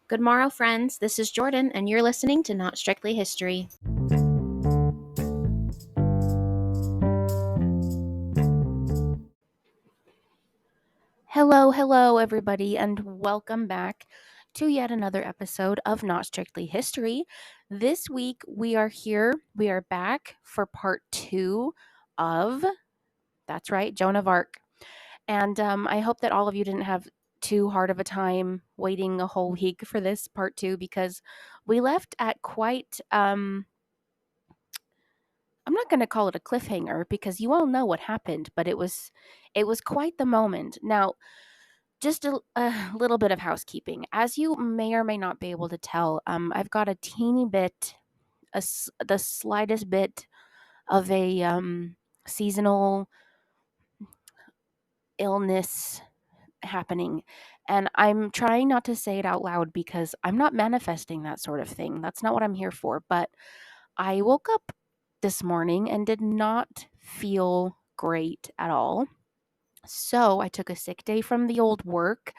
Good morrow, friends. This is Jordan, and you're listening to Not Strictly History. Hello, everybody, and welcome back to yet another episode of Not Strictly History. This week, we are back for part 2 of, that's right, Joan of Arc. And I hope that all of you didn't have too hard of a time waiting a whole week for this part 2 because we left at quite I'm not going to call it a cliffhanger because you all know what happened, but it was quite the moment. Now, just a little bit of housekeeping. As you may or may not be able to tell, I've got a teeny bit, the slightest bit of a seasonal illness happening. And I'm trying not to say it out loud because I'm not manifesting that sort of thing. That's not what I'm here for. But I woke up this morning and did not feel great at all. So I took a sick day from the old work.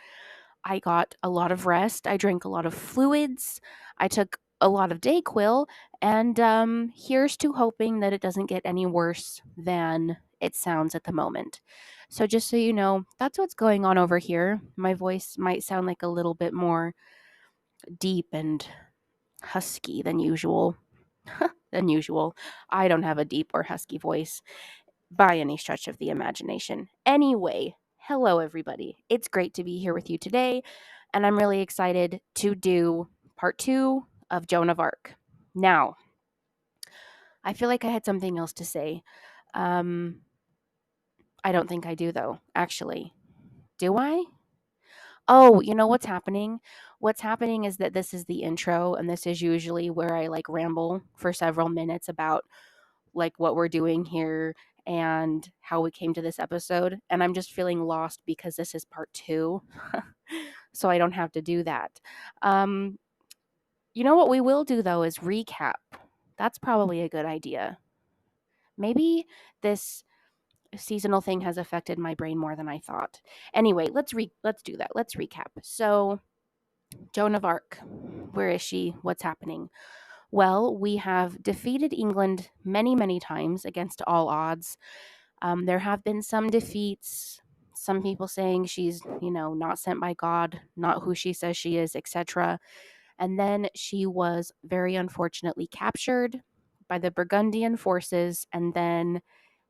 I got a lot of rest. I drank a lot of fluids. I took a lot of Dayquil. And here's to hoping that it doesn't get any worse than it sounds at the moment. So, just so you know, that's what's going on over here. My voice might sound like a little bit more deep and husky than usual. I don't have a deep or husky voice by any stretch of the imagination. Anyway, hello everybody. It's great to be here with you today, and I'm really excited to do part 2 of Joan of Arc. Now, I feel like I had something else to say. Um, I don't think I do though, actually. Do I? Oh, you know what's happening? What's happening is that this is the intro, and this is usually where I like ramble for several minutes about like what we're doing here and how we came to this episode. And I'm just feeling lost because this is part 2. So I don't have to do that. Um, you know what we will do though is recap. That's probably a good idea. Maybe this seasonal thing has affected my brain more than I thought. Anyway, let's do that. Let's recap. So, Joan of Arc. Where is she? What's happening? Well, we have defeated England many times against all odds. There have been some defeats, some people saying she's, not sent by God, not who she says she is, etc. And then she was very unfortunately captured by the Burgundian forces and then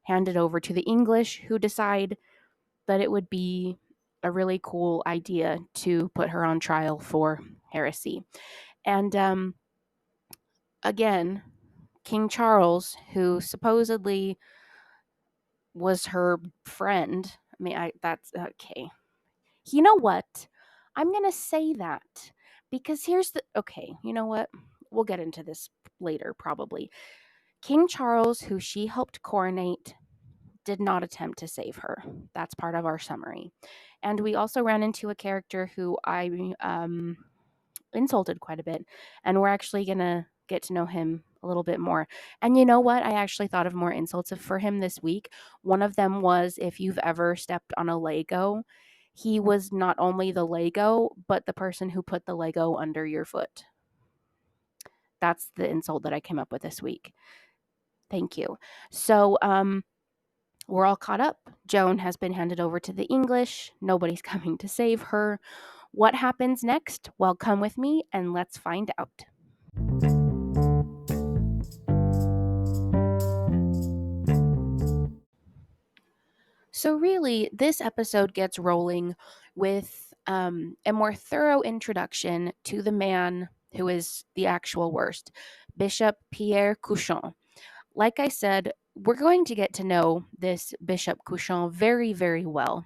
handed over to the English, who decide that it would be a really cool idea to put her on trial for heresy. And again, King Charles, who supposedly was her friend. I mean, that's okay. You know what? I'm going to say that because here's the okay, you know what? We'll get into this later probably. King Charles, who she helped coronate, did not attempt to save her. That's part of our summary. And we also ran into a character who I insulted quite a bit, and we're actually going to get to know him a little bit more. And you know what? I actually thought of more insults for him this week. One of them was, if you've ever stepped on a Lego, he was not only the Lego, but the person who put the Lego under your foot. That's the insult that I came up with this week. Thank you. So, we're all caught up. Joan has been handed over to the English. Nobody's coming to save her. What happens next? Well, come with me and let's find out. So, really, this episode gets rolling with a more thorough introduction to the man who is the actual worst, Bishop Pierre Couchon. Like I said, we're going to get to know this Bishop Couchon very well.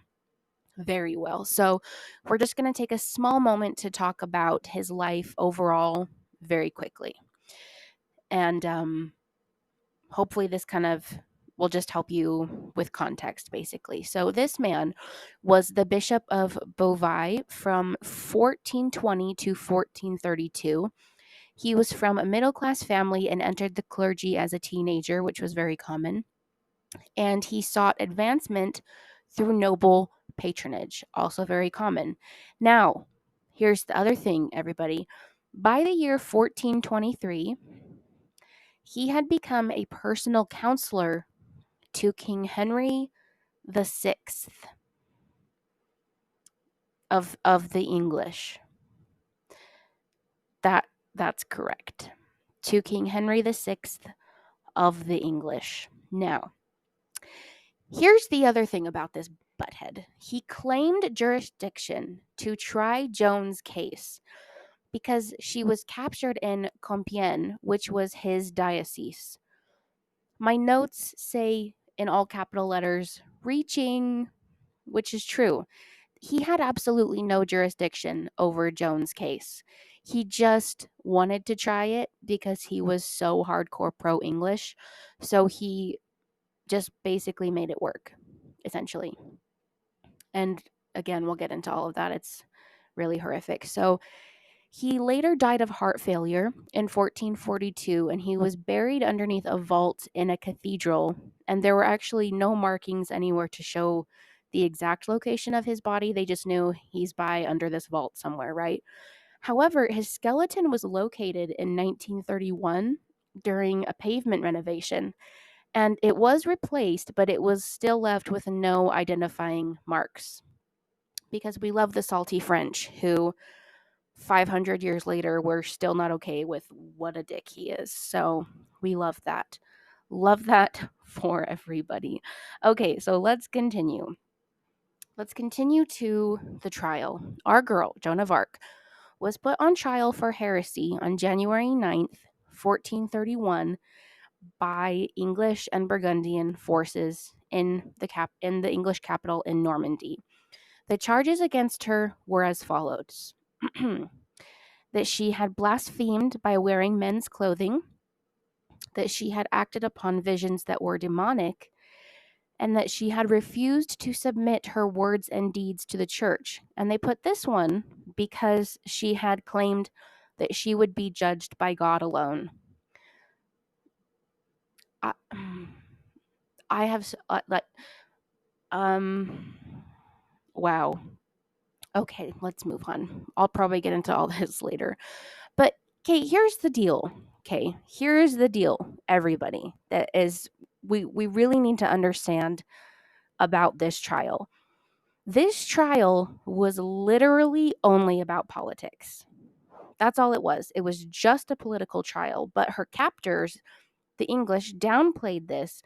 Very well. So, we're just going to take a small moment to talk about his life overall very quickly. And hopefully, this kind of will just help you with context, basically. So, this man was the Bishop of Beauvais from 1420 to 1432. He was from a middle class family and entered the clergy as a teenager, which was very common. And he sought advancement through noble patronage, also very common. Now, here's the other thing, everybody. By the year 1423, he had become a personal counselor to King Henry the Sixth of the English. That's correct. To King Henry the Sixth of the English. Now, here's the other thing about this butthead. He claimed jurisdiction to try Joan's case because she was captured in Compiègne, which was his diocese. My notes say in all capital letters, reaching, which is true. He had absolutely no jurisdiction over Joan's case. He just wanted to try it because he was so hardcore pro English. So he just basically made it work, essentially. And again, we'll get into all of that. It's really horrific. So he later died of heart failure in 1442, and he was buried underneath a vault in a cathedral. And there were actually no markings anywhere to show the exact location of his body. They just knew he's by under this vault somewhere, right? However, his skeleton was located in 1931 during a pavement renovation, and it was replaced, but it was still left with no identifying marks. Because we love the salty French, who 500 years later, we're still not okay with what a dick he is. So we love that. Love that for everybody. Okay, so let's continue. Let's continue to the trial. Our girl, Joan of Arc, was put on trial for heresy on January 9th, 1431, by English and Burgundian forces in the English capital in Normandy. The charges against her were as follows. That she had blasphemed by wearing men's clothing, that she had acted upon visions that were demonic, and that she had refused to submit her words and deeds to the church. And they put this one because she had claimed that she would be judged by God alone. I have wow. Okay, let's move on. I'll probably get into all this later. But okay, here's the deal. Okay, here's the deal, everybody. That is we really need to understand about this trial. This trial was literally only about politics. That's all it was. It was just a political trial, but her captors, the English, downplayed this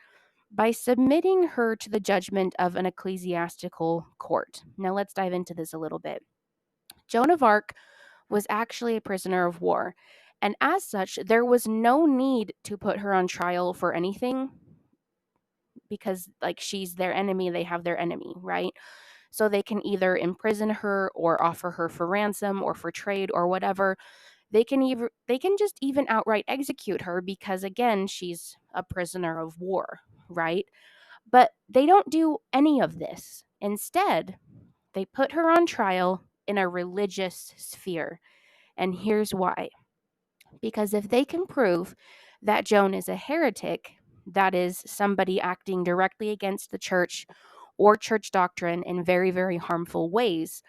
by submitting her to the judgment of an ecclesiastical court. Now let's dive into this a little bit. Joan of Arc was actually a prisoner of war, and as such, there was no need to put her on trial for anything because, like, she's their enemy, they have their enemy, right? So they can either imprison her or offer her for ransom or for trade or whatever. They can just even outright execute her because, again, she's a prisoner of war, right? But they don't do any of this. Instead, they put her on trial in a religious sphere. And here's why. Because if they can prove that Joan is a heretic, that is, somebody acting directly against the church or church doctrine in very, very harmful ways,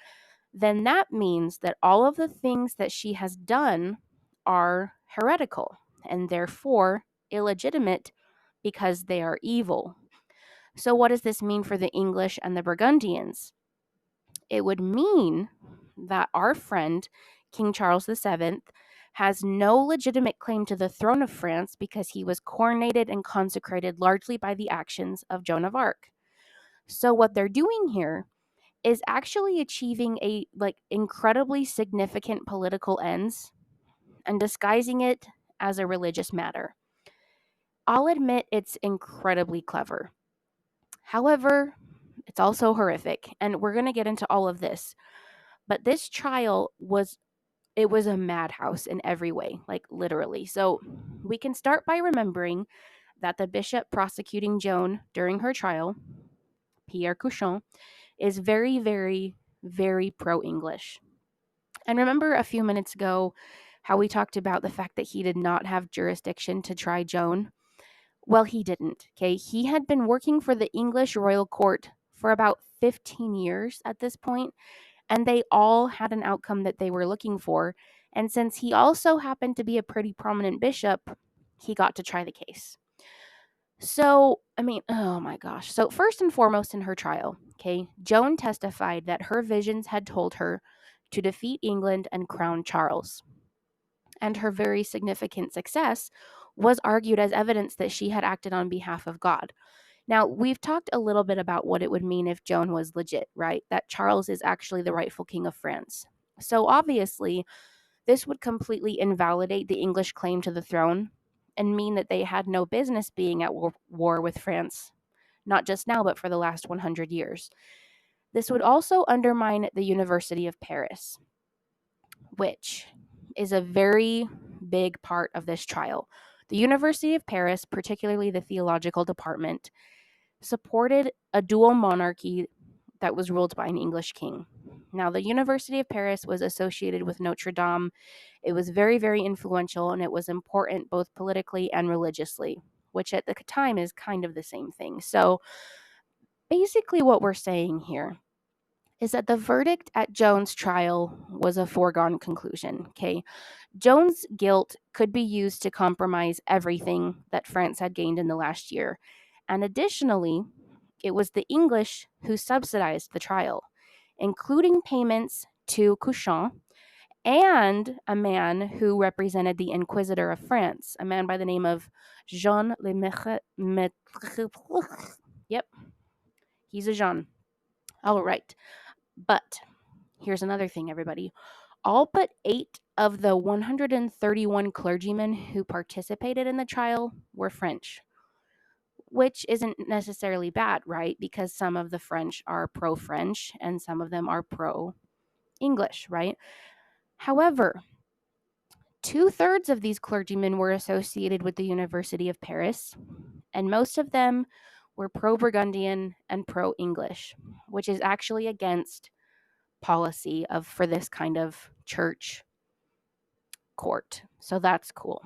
then that means that all of the things that she has done are heretical and therefore illegitimate because they are evil. So, what does this mean for the English and the Burgundians? It would mean that our friend, King Charles VII, has no legitimate claim to the throne of France because he was coronated and consecrated largely by the actions of Joan of Arc. So what they're doing here is actually achieving a incredibly significant political ends and disguising it as a religious matter. I'll admit it's incredibly clever. However, it's also horrific, and we're going to get into all of this. But this trial was a madhouse in every way, like literally. So we can start by remembering that the bishop prosecuting Joan during her trial, Pierre Couchon, is very, very, very pro-English. And remember a few minutes ago how we talked about the fact that he did not have jurisdiction to try Joan? Well, he didn't, okay? He had been working for the English royal court for about 15 years at this point, and they all had an outcome that they were looking for. And since he also happened to be a pretty prominent bishop, he got to try the case. So, I mean, oh my gosh. So, first and foremost in her trial, okay, Joan testified that her visions had told her to defeat England and crown Charles. And her very significant success was argued as evidence that she had acted on behalf of God. Now, we've talked a little bit about what it would mean if Joan was legit, right? That Charles is actually the rightful king of France. So, obviously, this would completely invalidate the English claim to the throne and mean that they had no business being at war with France, not just now, but for the last 100 years. This would also undermine the University of Paris, which is a very big part of this trial. The University of Paris, particularly the theological department, supported a dual monarchy that was ruled by an English king. Now, the University of Paris was associated with Notre Dame. It was very, very influential, and it was important both politically and religiously, which at the time is kind of the same thing. So, basically, what we're saying here is that the verdict at Joan's trial was a foregone conclusion, okay? Joan's guilt could be used to compromise everything that France had gained in the last year. And additionally, it was the English who subsidized the trial, including payments to Couchon and a man who represented the Inquisitor of France, a man by the name of Jean le Maître. Yep, he's a Jean. All right. But here's another thing, everybody. All but 8 of the 131 clergymen who participated in the trial were French, which isn't necessarily bad, right? Because some of the French are pro French and some of them are pro English, right? However, 2/3 of these clergymen were associated with the University of Paris, and most of them were pro Burgundian and pro English, which is actually against policy of for this kind of church court. So that's cool.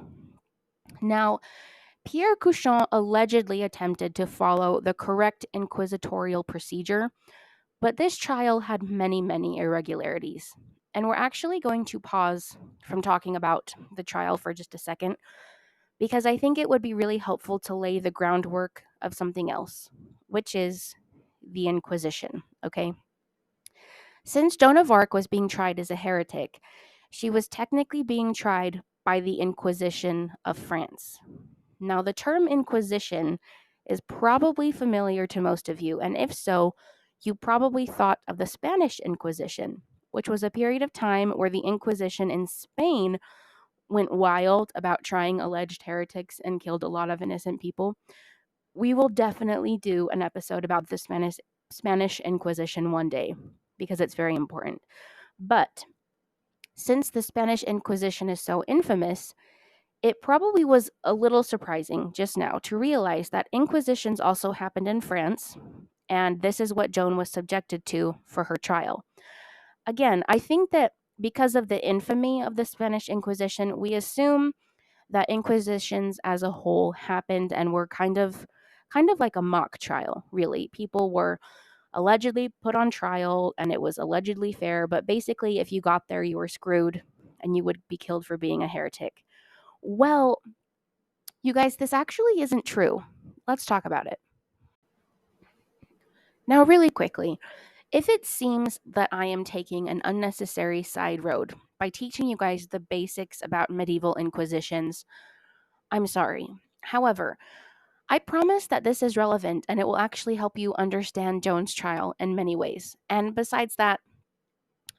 Now, Pierre Couchon allegedly attempted to follow the correct inquisitorial procedure, but this trial had many, many irregularities. And we're actually going to pause from talking about the trial for just a second, because I think it would be really helpful to lay the groundwork of something else, which is the Inquisition, okay? Since Joan of Arc was being tried as a heretic, she was technically being tried by the Inquisition of France. Now, the term Inquisition is probably familiar to most of you, and if so, you probably thought of the Spanish Inquisition, which was a period of time where the Inquisition in Spain went wild about trying alleged heretics and killed a lot of innocent people. We will definitely do an episode about the Spanish Inquisition one day because it's very important. But since the Spanish Inquisition is so infamous, it probably was a little surprising just now to realize that inquisitions also happened in France, and this is what Joan was subjected to for her trial. Again, I think that because of the infamy of the Spanish Inquisition, we assume that inquisitions as a whole happened and were kind of like a mock trial, really. People were allegedly put on trial and it was allegedly fair, but basically if you got there you were screwed and you would be killed for being a heretic. Well, you guys, this actually isn't true. Let's talk about it. Now, really quickly, if it seems that I am taking an unnecessary side road by teaching you guys the basics about medieval inquisitions, I'm sorry. However, I promise that this is relevant and it will actually help you understand Joan's trial in many ways. And besides that,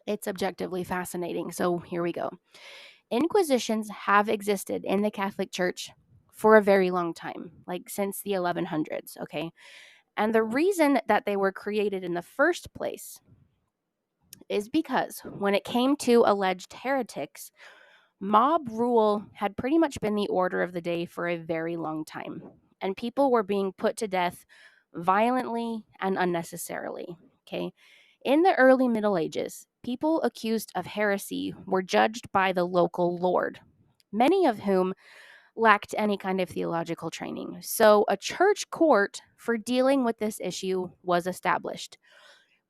it's objectively fascinating. So here we go. Inquisitions have existed in the Catholic Church for a very long time, like since the 1100s, okay? And the reason that they were created in the first place is because when it came to alleged heretics, mob rule had pretty much been the order of the day for a very long time, and people were being put to death violently and unnecessarily, okay? In the early Middle Ages, people accused of heresy were judged by the local lord, many of whom lacked any kind of theological training. So a church court for dealing with this issue was established.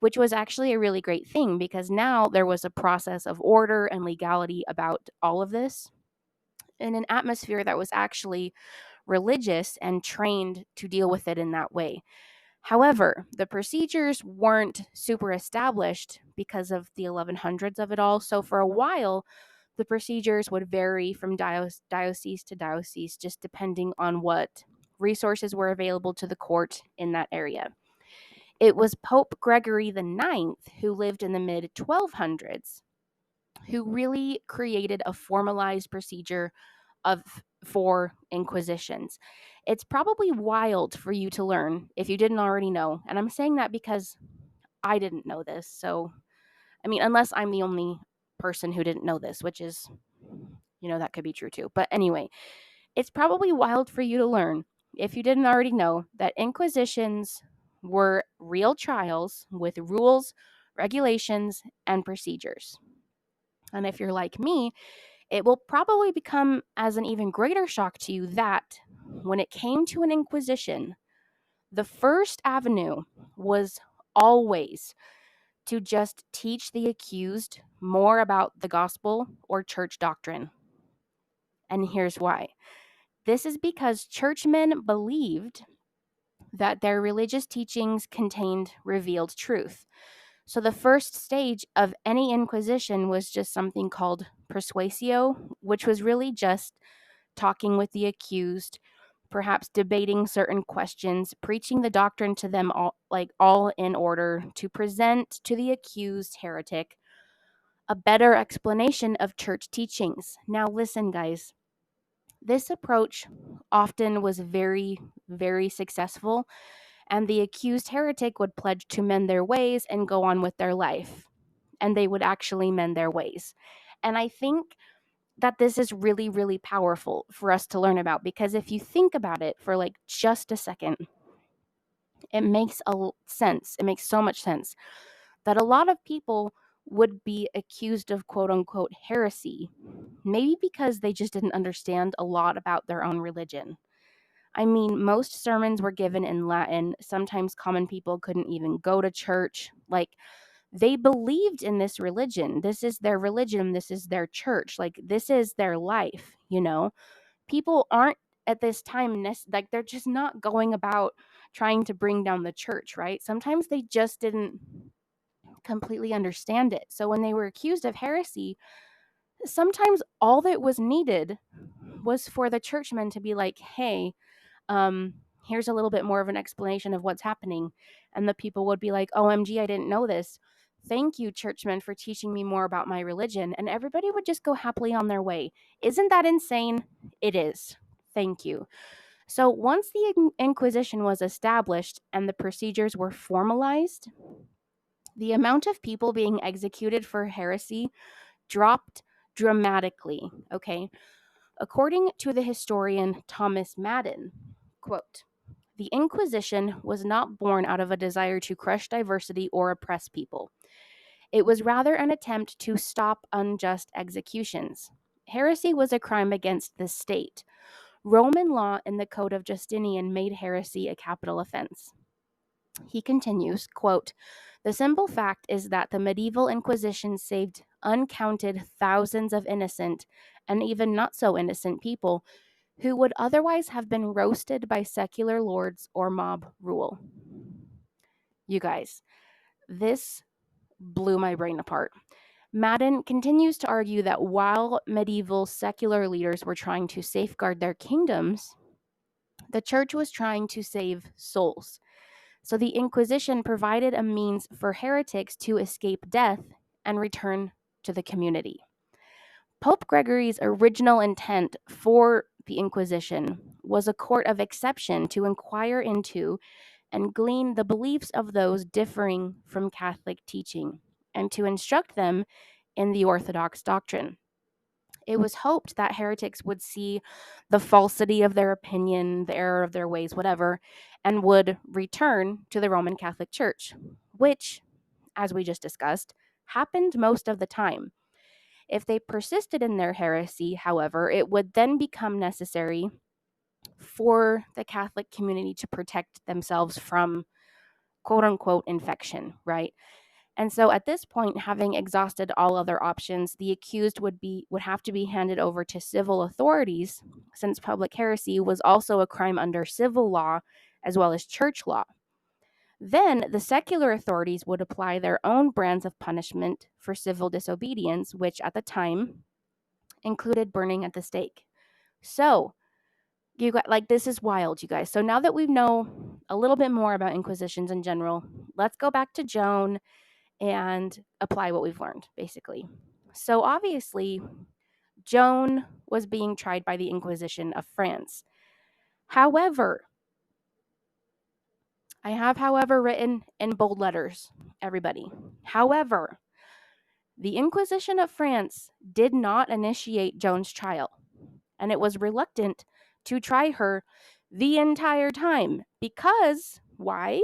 which was actually a really great thing because now there was a process of order and legality about all of this in an atmosphere that was actually religious and trained to deal with it in that way. However, the procedures weren't super established because of the 1100s of it all. So for a while, the procedures would vary from diocese to diocese, just depending on what resources were available to the court in that area. It was Pope Gregory the Ninth, who lived in the mid 1200s, who really created a formalized procedure of for inquisitions. It's probably wild for you to learn if you didn't already know. And I'm saying that because I didn't know this. So, I mean, unless I'm the only person who didn't know this, which is, that could be true too. But anyway, it's probably wild for you to learn if you didn't already know that inquisitions were real trials with rules, regulations, and procedures. And if you're like me, it will probably become as an even greater shock to you that when it came to an inquisition, the first avenue was always to just teach the accused more about the gospel or church doctrine. And here's why. This is because churchmen believed that their religious teachings contained revealed truth. So the first stage of any inquisition was just something called persuasio, which was really just talking with the accused, perhaps debating certain questions, preaching the doctrine to them all in order to present to the accused heretic a better explanation of church teachings. Now listen, guys. This approach often was very, very successful, and the accused heretic would pledge to mend their ways and go on with their life, and they would actually mend their ways. And I think that this is really, really powerful for us to learn about because if you think about it for like just a second, it makes sense. It makes so much sense that a lot of people would be accused of quote unquote heresy, maybe because they just didn't understand a lot about their own religion. I mean, most sermons were given in Latin. Sometimes common people couldn't even go to church. Like, they believed in this religion. This is their religion. This is their church. Like, this is their life, People aren't at this time, like, they're just not going about trying to bring down the church, right? Sometimes they just didn't completely understand it. So when they were accused of heresy, sometimes all that was needed was for the churchmen to be like, hey, um, here's a little bit more of an explanation of what's happening. And the people would be like, OMG, I didn't know this. Thank you, churchmen, for teaching me more about my religion. And everybody would just go happily on their way. Isn't that insane? It is. Thank you. So once the Inquisition was established and the procedures were formalized, the amount of people being executed for heresy dropped dramatically, okay? According to the historian Thomas Madden, quote, "The Inquisition was not born out of a desire to crush diversity or oppress people. It was rather an attempt to stop unjust executions. Heresy was a crime against the state. Roman law in the Code of Justinian made heresy a capital offense." He continues, quote, "The simple fact is that the medieval Inquisition saved uncounted thousands of innocent and even not so innocent people who would otherwise have been roasted by secular lords or mob rule." You guys, this blew my brain apart. Madden continues to argue that while medieval secular leaders were trying to safeguard their kingdoms, the church was trying to save souls. So the Inquisition provided a means for heretics to escape death and return to the community. Pope Gregory's original intent for the Inquisition was a court of exception to inquire into and glean the beliefs of those differing from Catholic teaching and to instruct them in the Orthodox doctrine. It was hoped that heretics would see the falsity of their opinion, the error of their ways, whatever, and would return to the Roman Catholic Church, which, as we just discussed, happened most of the time. If they persisted in their heresy, however, it would then become necessary for the Catholic community to protect themselves from quote unquote infection, right? And so at this point, having exhausted all other options, the accused would have to be handed over to civil authorities, since public heresy was also a crime under civil law as well as church law. Then the secular authorities would apply their own brands of punishment for civil disobedience, which at the time included burning at the stake. So, you got, like, this is wild, you guys. So now that we know a little bit more about inquisitions in general, let's go back to Joan and apply what we've learned, basically. So obviously, Joan was being tried by the Inquisition of France. However, I have however written in bold letters, everybody. However, the Inquisition of France did not initiate Joan's trial, and it was reluctant to try her the entire time because, why?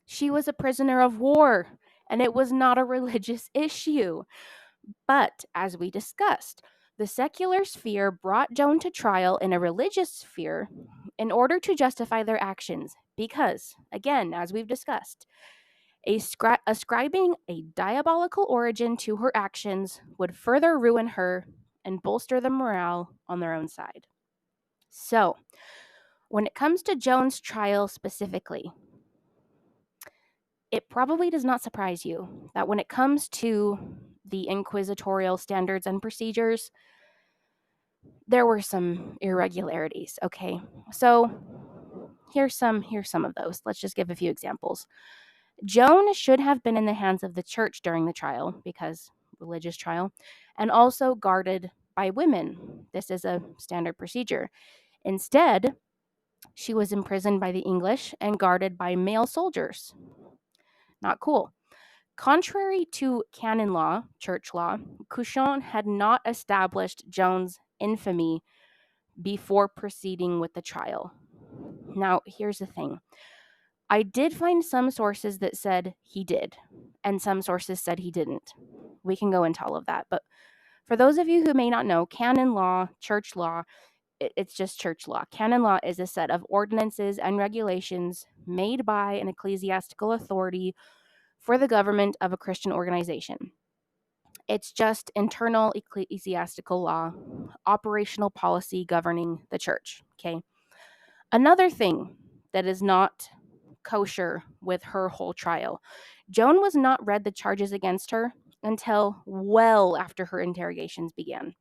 She was a prisoner of war, and it was not a religious issue. But, as we discussed, the secular sphere brought Joan to trial in a religious sphere in order to justify their actions because, again, as we've discussed, ascribing a diabolical origin to her actions would further ruin her and bolster the morale on their own side. So, when it comes to Joan's trial specifically, it probably does not surprise you that when it comes to the inquisitorial standards and procedures, there were some irregularities, okay? So here's some of those. Let's just give a few examples. Joan should have been in the hands of the church during the trial, because religious trial, and also guarded by women. This is a standard procedure. Instead, she was imprisoned by the English and guarded by male soldiers. Not cool. Contrary to canon law, church law, Couchon had not established Joan's infamy before proceeding with the trial. Now, here's the thing. I did find some sources that said he did, and some sources said he didn't. We can go into all of that. But for those of you who may not know, canon law, church law, it's just church law. Canon law is a set of ordinances and regulations made by an ecclesiastical authority for the government of a Christian organization. It's just internal ecclesiastical law, operational policy governing the church, okay? Another thing that is not kosher with her whole trial, Joan was not read the charges against her until well after her interrogations began.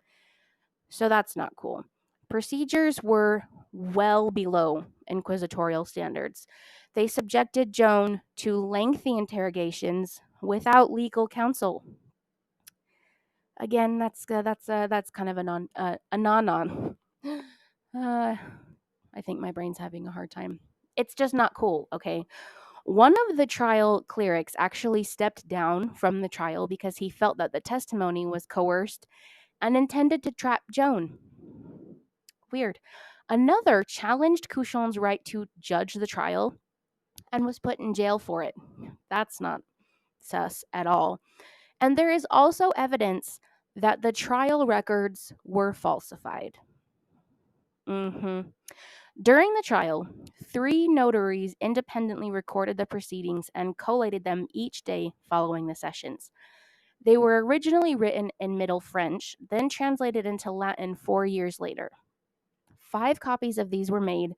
So that's not cool. Procedures were well below inquisitorial standards. They subjected Joan to lengthy interrogations without legal counsel. Again, that's kind of a non. I think my brain's having a hard time. It's just not cool, okay? One of the trial clerics actually stepped down from the trial because he felt that the testimony was coerced and intended to trap Joan. Weird. Another challenged Couchon's right to judge the trial and was put in jail for it. That's not sus at all. And there is also evidence that the trial records were falsified. During the trial, 3 notaries independently recorded the proceedings and collated them each day following the sessions. They were originally written in Middle French, then translated into Latin 4 years later. 5 copies of these were made,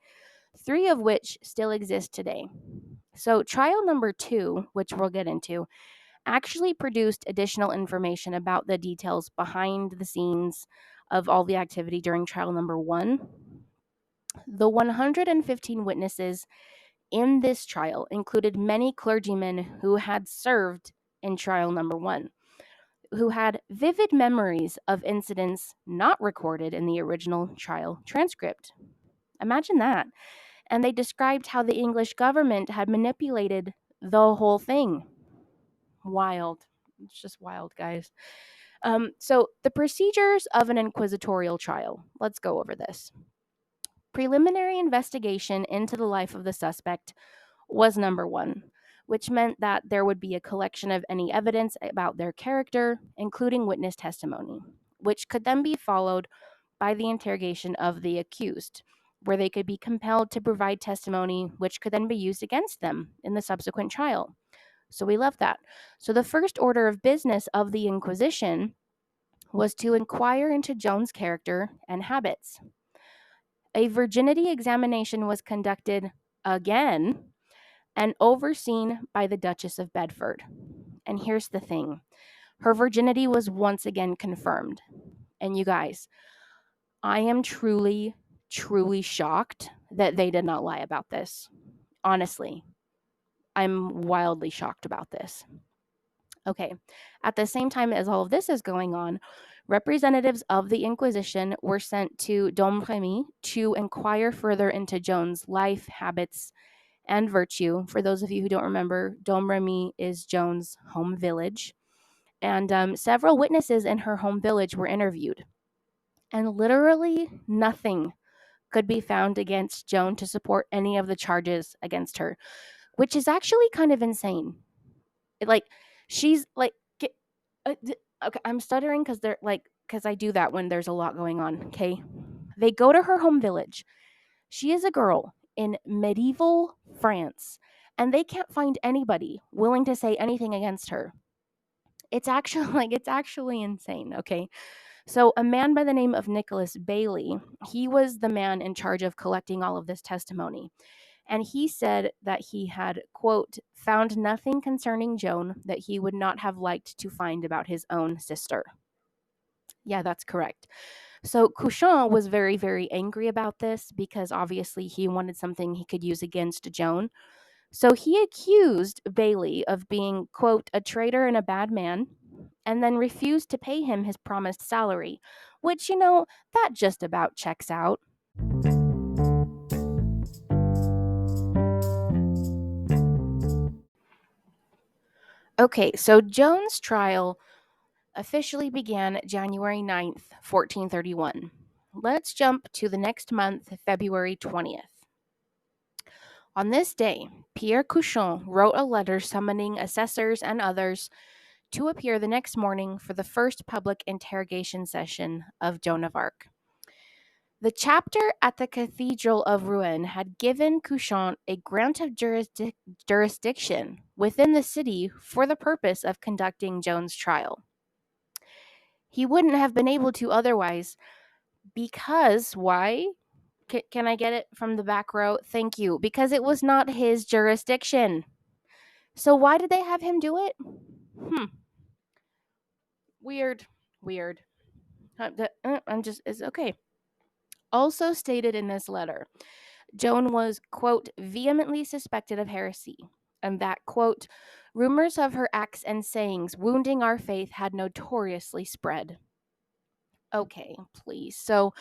3 of which still exist today. So trial number 2, which we'll get into, actually produced additional information about the details behind the scenes of all the activity during trial number 1. The 115 witnesses in this trial included many clergymen who had served in trial number 1, who had vivid memories of incidents not recorded in the original trial transcript. Imagine that. And they described how the English government had manipulated the whole thing. Wild. It's just wild, guys. So the procedures of an inquisitorial trial. Let's go over this. Preliminary investigation into the life of the suspect was number 1, which meant that there would be a collection of any evidence about their character, including witness testimony, which could then be followed by the interrogation of the accused. where they could be compelled to provide testimony, which could then be used against them in the subsequent trial. So we love that. So the first order of business of the Inquisition was to inquire into Joan's character and habits. A virginity examination was conducted again and overseen by the Duchess of Bedford. And here's the thing, her virginity was once again confirmed. And you guys, I am truly, truly shocked that they did not lie about this. Honestly, I'm wildly shocked about this. Okay, at the same time as all of this is going on, representatives of the Inquisition were sent to Domremy to inquire further into Joan's life, habits, and virtue. For those of you who don't remember, Domremy is Joan's home village. And several witnesses in her home village were interviewed. And literally nothing could be found against Joan to support any of the charges against her, which is actually kind of insane. Like, she's like, okay, I'm stuttering because I do that when there's a lot going on. Okay. They go to her home village. She is a girl in medieval France, and they can't find anybody willing to say anything against her. It's actually it's actually insane. Okay. So a man by the name of Nicholas Bailey, he was the man in charge of collecting all of this testimony. And he said that he had, quote, found nothing concerning Joan that he would not have liked to find about his own sister. Yeah, that's correct. So Couchon was very, very angry about this because obviously he wanted something he could use against Joan. So he accused Bailey of being, quote, a traitor and a bad man, and then refused to pay him his promised salary, which, that just about checks out. Okay, so Joan's trial officially began January 9th, 1431. Let's jump to the next month, February 20th. On this day, Pierre Couchon wrote a letter summoning assessors and others to appear the next morning for the first public interrogation session of Joan of Arc. The chapter at the Cathedral of Rouen had given Couchon a grant of jurisdiction within the city for the purpose of conducting Joan's trial. He wouldn't have been able to otherwise because, why? Can I get it from the back row? Thank you. Because it was not his jurisdiction. So why did they have him do it? Weird. It's okay. Also stated in this letter, Joan was, quote, vehemently suspected of heresy, and that, quote, rumors of her acts and sayings wounding our faith had notoriously spread. Okay, please. So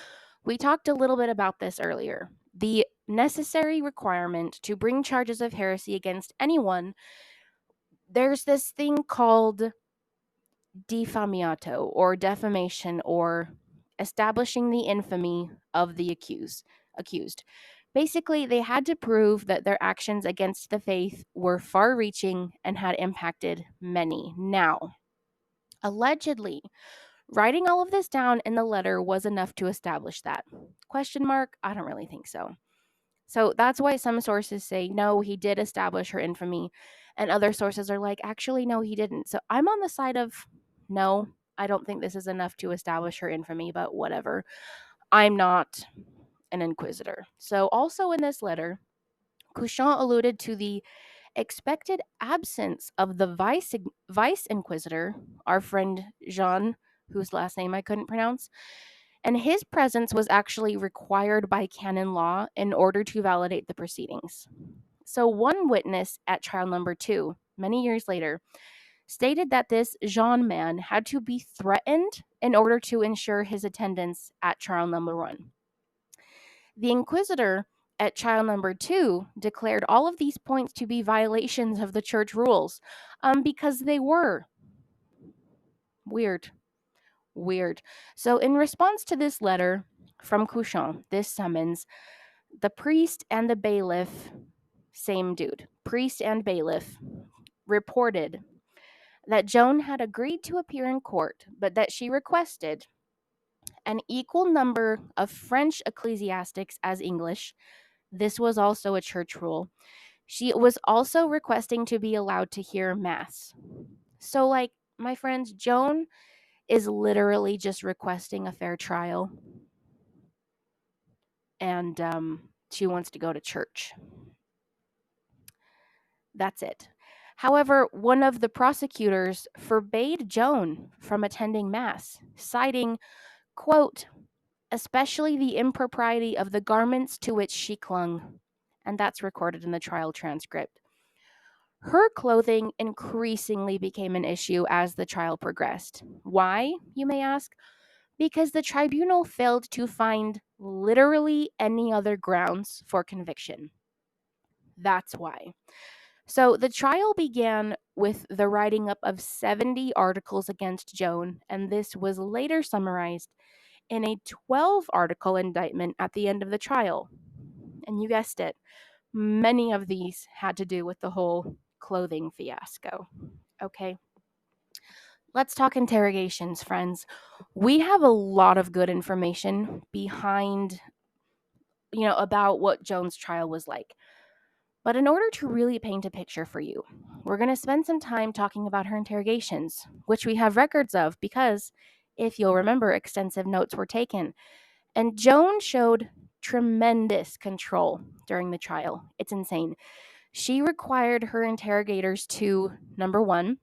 we talked a little bit about this earlier. The necessary requirement to bring charges of heresy against anyone, there's this thing called diffamiato, or defamation, or establishing the infamy of the accused. Basically, they had to prove that their actions against the faith were far-reaching and had impacted many. Now, allegedly, writing all of this down in the letter was enough to establish that. Question mark? I don't really think so. So that's why some sources say, no, he did establish her infamy, and other sources are like, actually, no, he didn't. So I'm on the side of, no, I don't think this is enough to establish her infamy, but whatever. I'm not an inquisitor. So also in this letter, Couchon alluded to the expected absence of the vice inquisitor, our friend Joan, whose last name I couldn't pronounce, and his presence was actually required by canon law in order to validate the proceedings. So one witness at trial number 2, many years later, stated that this Jean man had to be threatened in order to ensure his attendance at trial number 1. The inquisitor at trial number 2 declared all of these points to be violations of the church rules, because they were. Weird. So in response to this letter from Couchon, this summons, the priest and the bailiff, same dude, priest and bailiff, reported that Joan had agreed to appear in court, but that she requested An equal number of French ecclesiastics as English. This was also a church rule. She was also requesting to be allowed to hear Mass. So, like, my friends, Joan is literally just requesting a fair trial, and she wants to go to church. That's it. However, one of the prosecutors forbade Joan from attending Mass, citing, quote, especially the impropriety of the garments to which she clung. And that's recorded in the trial transcript. Her clothing increasingly became an issue as the trial progressed. Why, you may ask? Because the tribunal failed to find literally any other grounds for conviction. That's why. So the trial began with the writing up of 70 articles against Joan, and this was later summarized in a 12-article indictment at the end of the trial. And you guessed it, many of these had to do with the whole clothing fiasco. Okay. Let's talk interrogations, friends. We have a lot of good information behind, about what Joan's trial was like. But in order to really paint a picture for you, we're going to spend some time talking about her interrogations, which we have records of because, if you'll remember, extensive notes were taken. And Joan showed tremendous control during the trial. It's insane. She required her interrogators to, number one,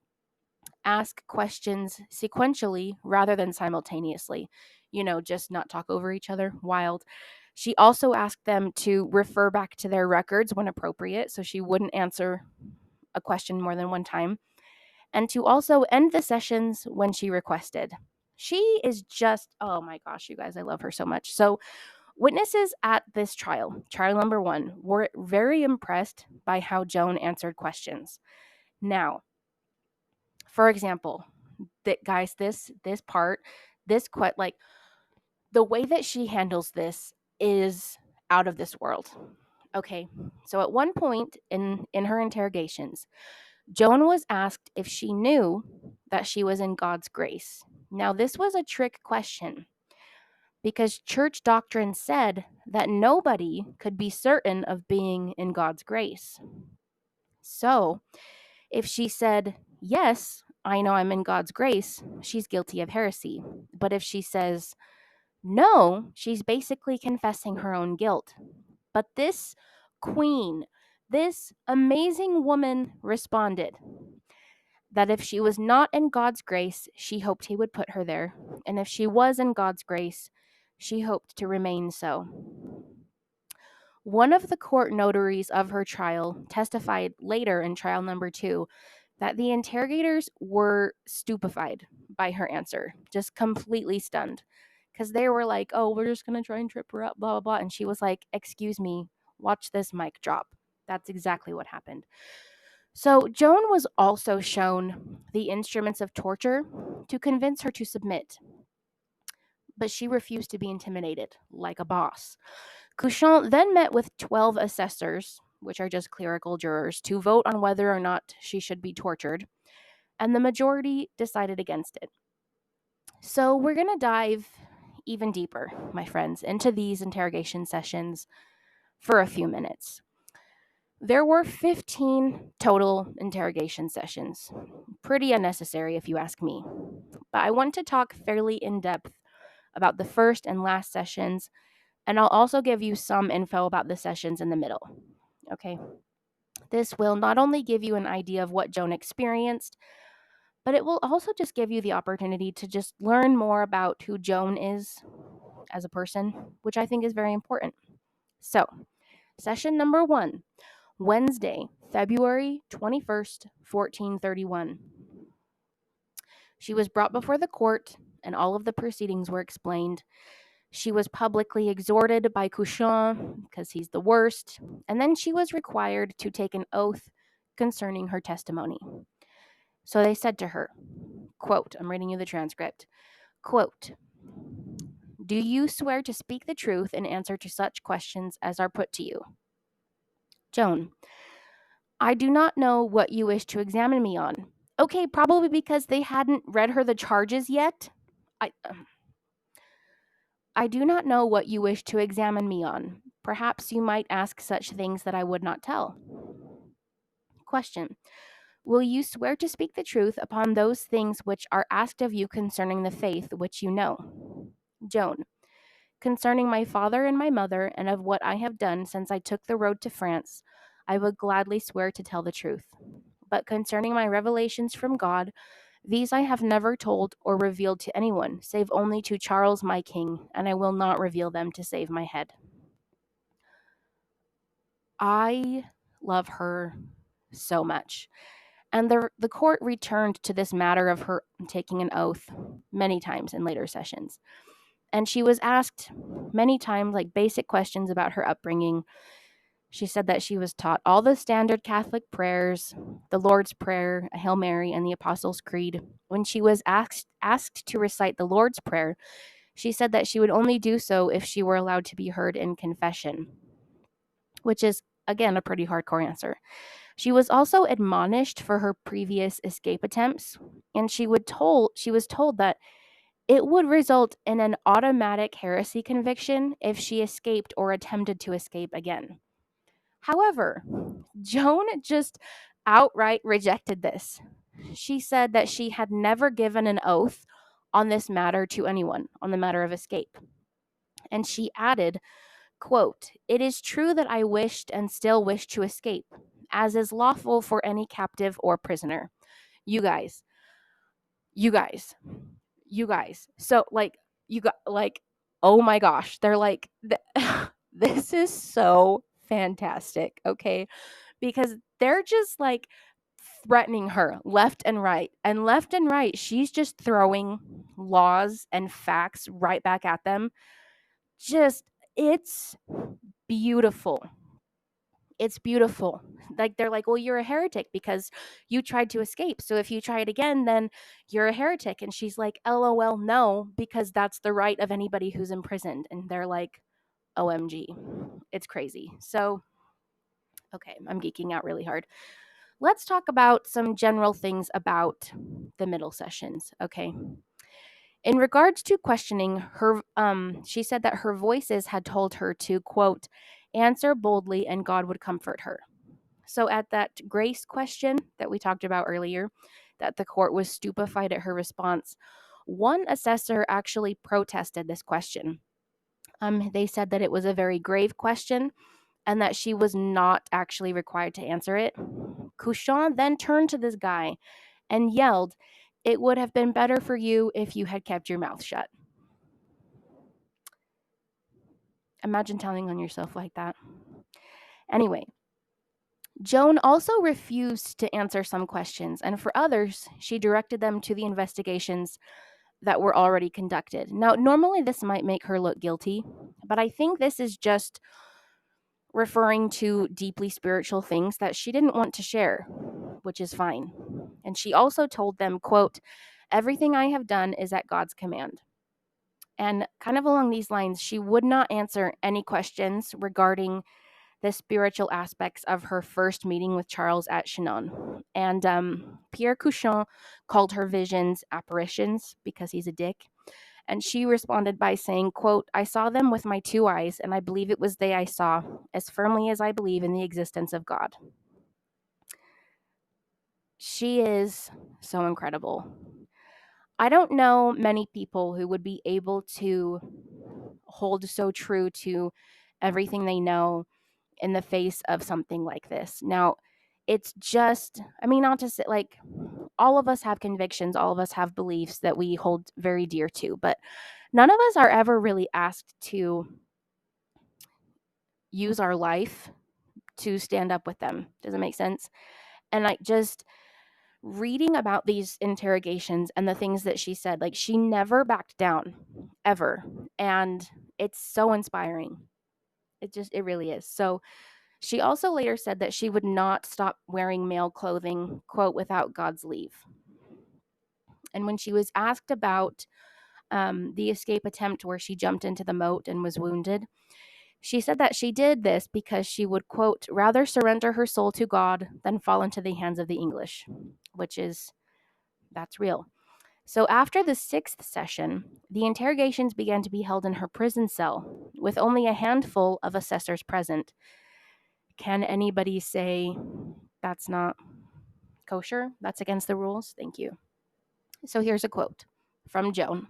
ask questions sequentially rather than simultaneously, just not talk over each other. Wild. She also asked them to refer back to their records when appropriate, so she wouldn't answer a question more than one time, and to also end the sessions when she requested. She is just, oh my gosh, you guys, I love her so much. So, witnesses at this trial number one, were very impressed by how Joan answered questions. Now, for example, that guys, this part, like the way that she handles this is out of this world. Okay, so at one point in her interrogations, Joan was asked if she knew that she was in God's grace. Now, this was a trick question because church doctrine said that nobody could be certain of being in God's grace. So, if she said, yes, I know I'm in God's grace, she's guilty of heresy. But if she says, no, she's basically confessing her own guilt. But this queen, this amazing woman responded that if she was not in God's grace, she hoped he would put her there. And if she was in God's grace, she hoped to remain so. One of the court notaries of her trial testified later in trial number 2 that the interrogators were stupefied by her answer, just completely stunned. Because they were like, oh, we're just going to try and trip her up, blah, blah, blah. And she was like, excuse me, watch this mic drop. That's exactly what happened. So Joan was also shown the instruments of torture to convince her to submit. But she refused to be intimidated like a boss. Couchon then met with 12 assessors, which are just clerical jurors, to vote on whether or not she should be tortured, and the majority decided against it. So we're going to dive even deeper, my friends, into these interrogation sessions for a few minutes. There were 15 total interrogation sessions. Pretty unnecessary, if you ask me. But I want to talk fairly in depth about the first and last sessions, and I'll also give you some info about the sessions in the middle. Okay? This will not only give you an idea of what Joan experienced, but it will also just give you the opportunity to just learn more about who Joan is as a person, which I think is very important. So, session number 1, Wednesday, February 21st, 1431. She was brought before the court, and all of the proceedings were explained. She was publicly exhorted by Couchon, because he's the worst, and then she was required to take an oath concerning her testimony. So they said to her, quote, I'm reading you the transcript, quote, do you swear to speak the truth in answer to such questions as are put to you? Joan, I do not know what you wish to examine me on. Okay, probably because they hadn't read her the charges yet. I do not know what you wish to examine me on. Perhaps you might ask such things that I would not tell. Question. Will you swear to speak the truth upon those things which are asked of you concerning the faith which you know? Joan. Concerning my father and my mother, and of what I have done since I took the road to France, I would gladly swear to tell the truth. But concerning my revelations from God, these I have never told or revealed to anyone, save only to Charles my king, and I will not reveal them to save my head. I love her so much. And the court returned to this matter of her taking an oath many times in later sessions. And she was asked many times, like basic questions about her upbringing. She said that she was taught all the standard Catholic prayers, the Lord's Prayer, a Hail Mary, and the Apostles' Creed. When she was asked to recite the Lord's Prayer, she said that she would only do so if she were allowed to be heard in confession, which is, again, a pretty hardcore answer. She was also admonished for her previous escape attempts, and she was told that it would result in an automatic heresy conviction if she escaped or attempted to escape again. However, Joan just outright rejected this. She said that she had never given an oath on this matter to anyone, on the matter of escape. And she added, quote, "It is true that I wished and still wish to escape, as is lawful for any captive or prisoner." You guys, you guys, you guys. So, like, you got, like, oh my gosh. They're like, this is so fantastic, okay? Because they're just like threatening her left and right. And left and right, she's just throwing laws and facts right back at them. Just, it's beautiful. It's beautiful. Like, they're like, well, you're a heretic because you tried to escape. So if you try it again, then you're a heretic. And she's like, LOL, no, because that's the right of anybody who's imprisoned. And they're like, OMG. It's crazy. So, okay, I'm geeking out really hard. Let's talk about some general things about the middle sessions, okay? In regards to questioning, she said that her voices had told her to, quote, answer boldly and God would comfort her. So at that grace question that we talked about earlier, that the court was stupefied at her response, one assessor actually protested this question. They said that it was a very grave question and that she was not actually required to answer it. Couchon then turned to this guy and yelled, "It would have been better for you if you had kept your mouth shut." Imagine telling on yourself like that. Anyway, Joan also refused to answer some questions, and for others, she directed them to the investigations that were already conducted. Now, normally this might make her look guilty, but I think this is just referring to deeply spiritual things that she didn't want to share, which is fine. And she also told them, quote, "Everything I have done is at God's command." And kind of along these lines, she would not answer any questions regarding the spiritual aspects of her first meeting with Charles at Chinon. And Pierre Couchon called her visions apparitions because he's a dick. And she responded by saying, quote, "I saw them with my two eyes, and I believe it was they I saw, as firmly as I believe in the existence of God." She is so incredible. I don't know many people who would be able to hold so true to everything they know in the face of something like this. Now, it's just, I mean, not to say, like, all of us have convictions, all of us have beliefs that we hold very dear to, but none of us are ever really asked to use our life to stand up with them. Does it make sense? And like, just reading about these interrogations and the things that she said, like, she never backed down ever. And it's so inspiring. It really is. So she also later said that she would not stop wearing male clothing, quote, without God's leave. And when she was asked about the escape attempt where she jumped into the moat and was wounded, she said that she did this because she would, quote, rather surrender her soul to God than fall into the hands of the English, which is, that's real. So after the 6th session, the interrogations began to be held in her prison cell, with only a handful of assessors present. Can anybody say that's not kosher? That's against the rules? Thank you. So here's a quote from Joan.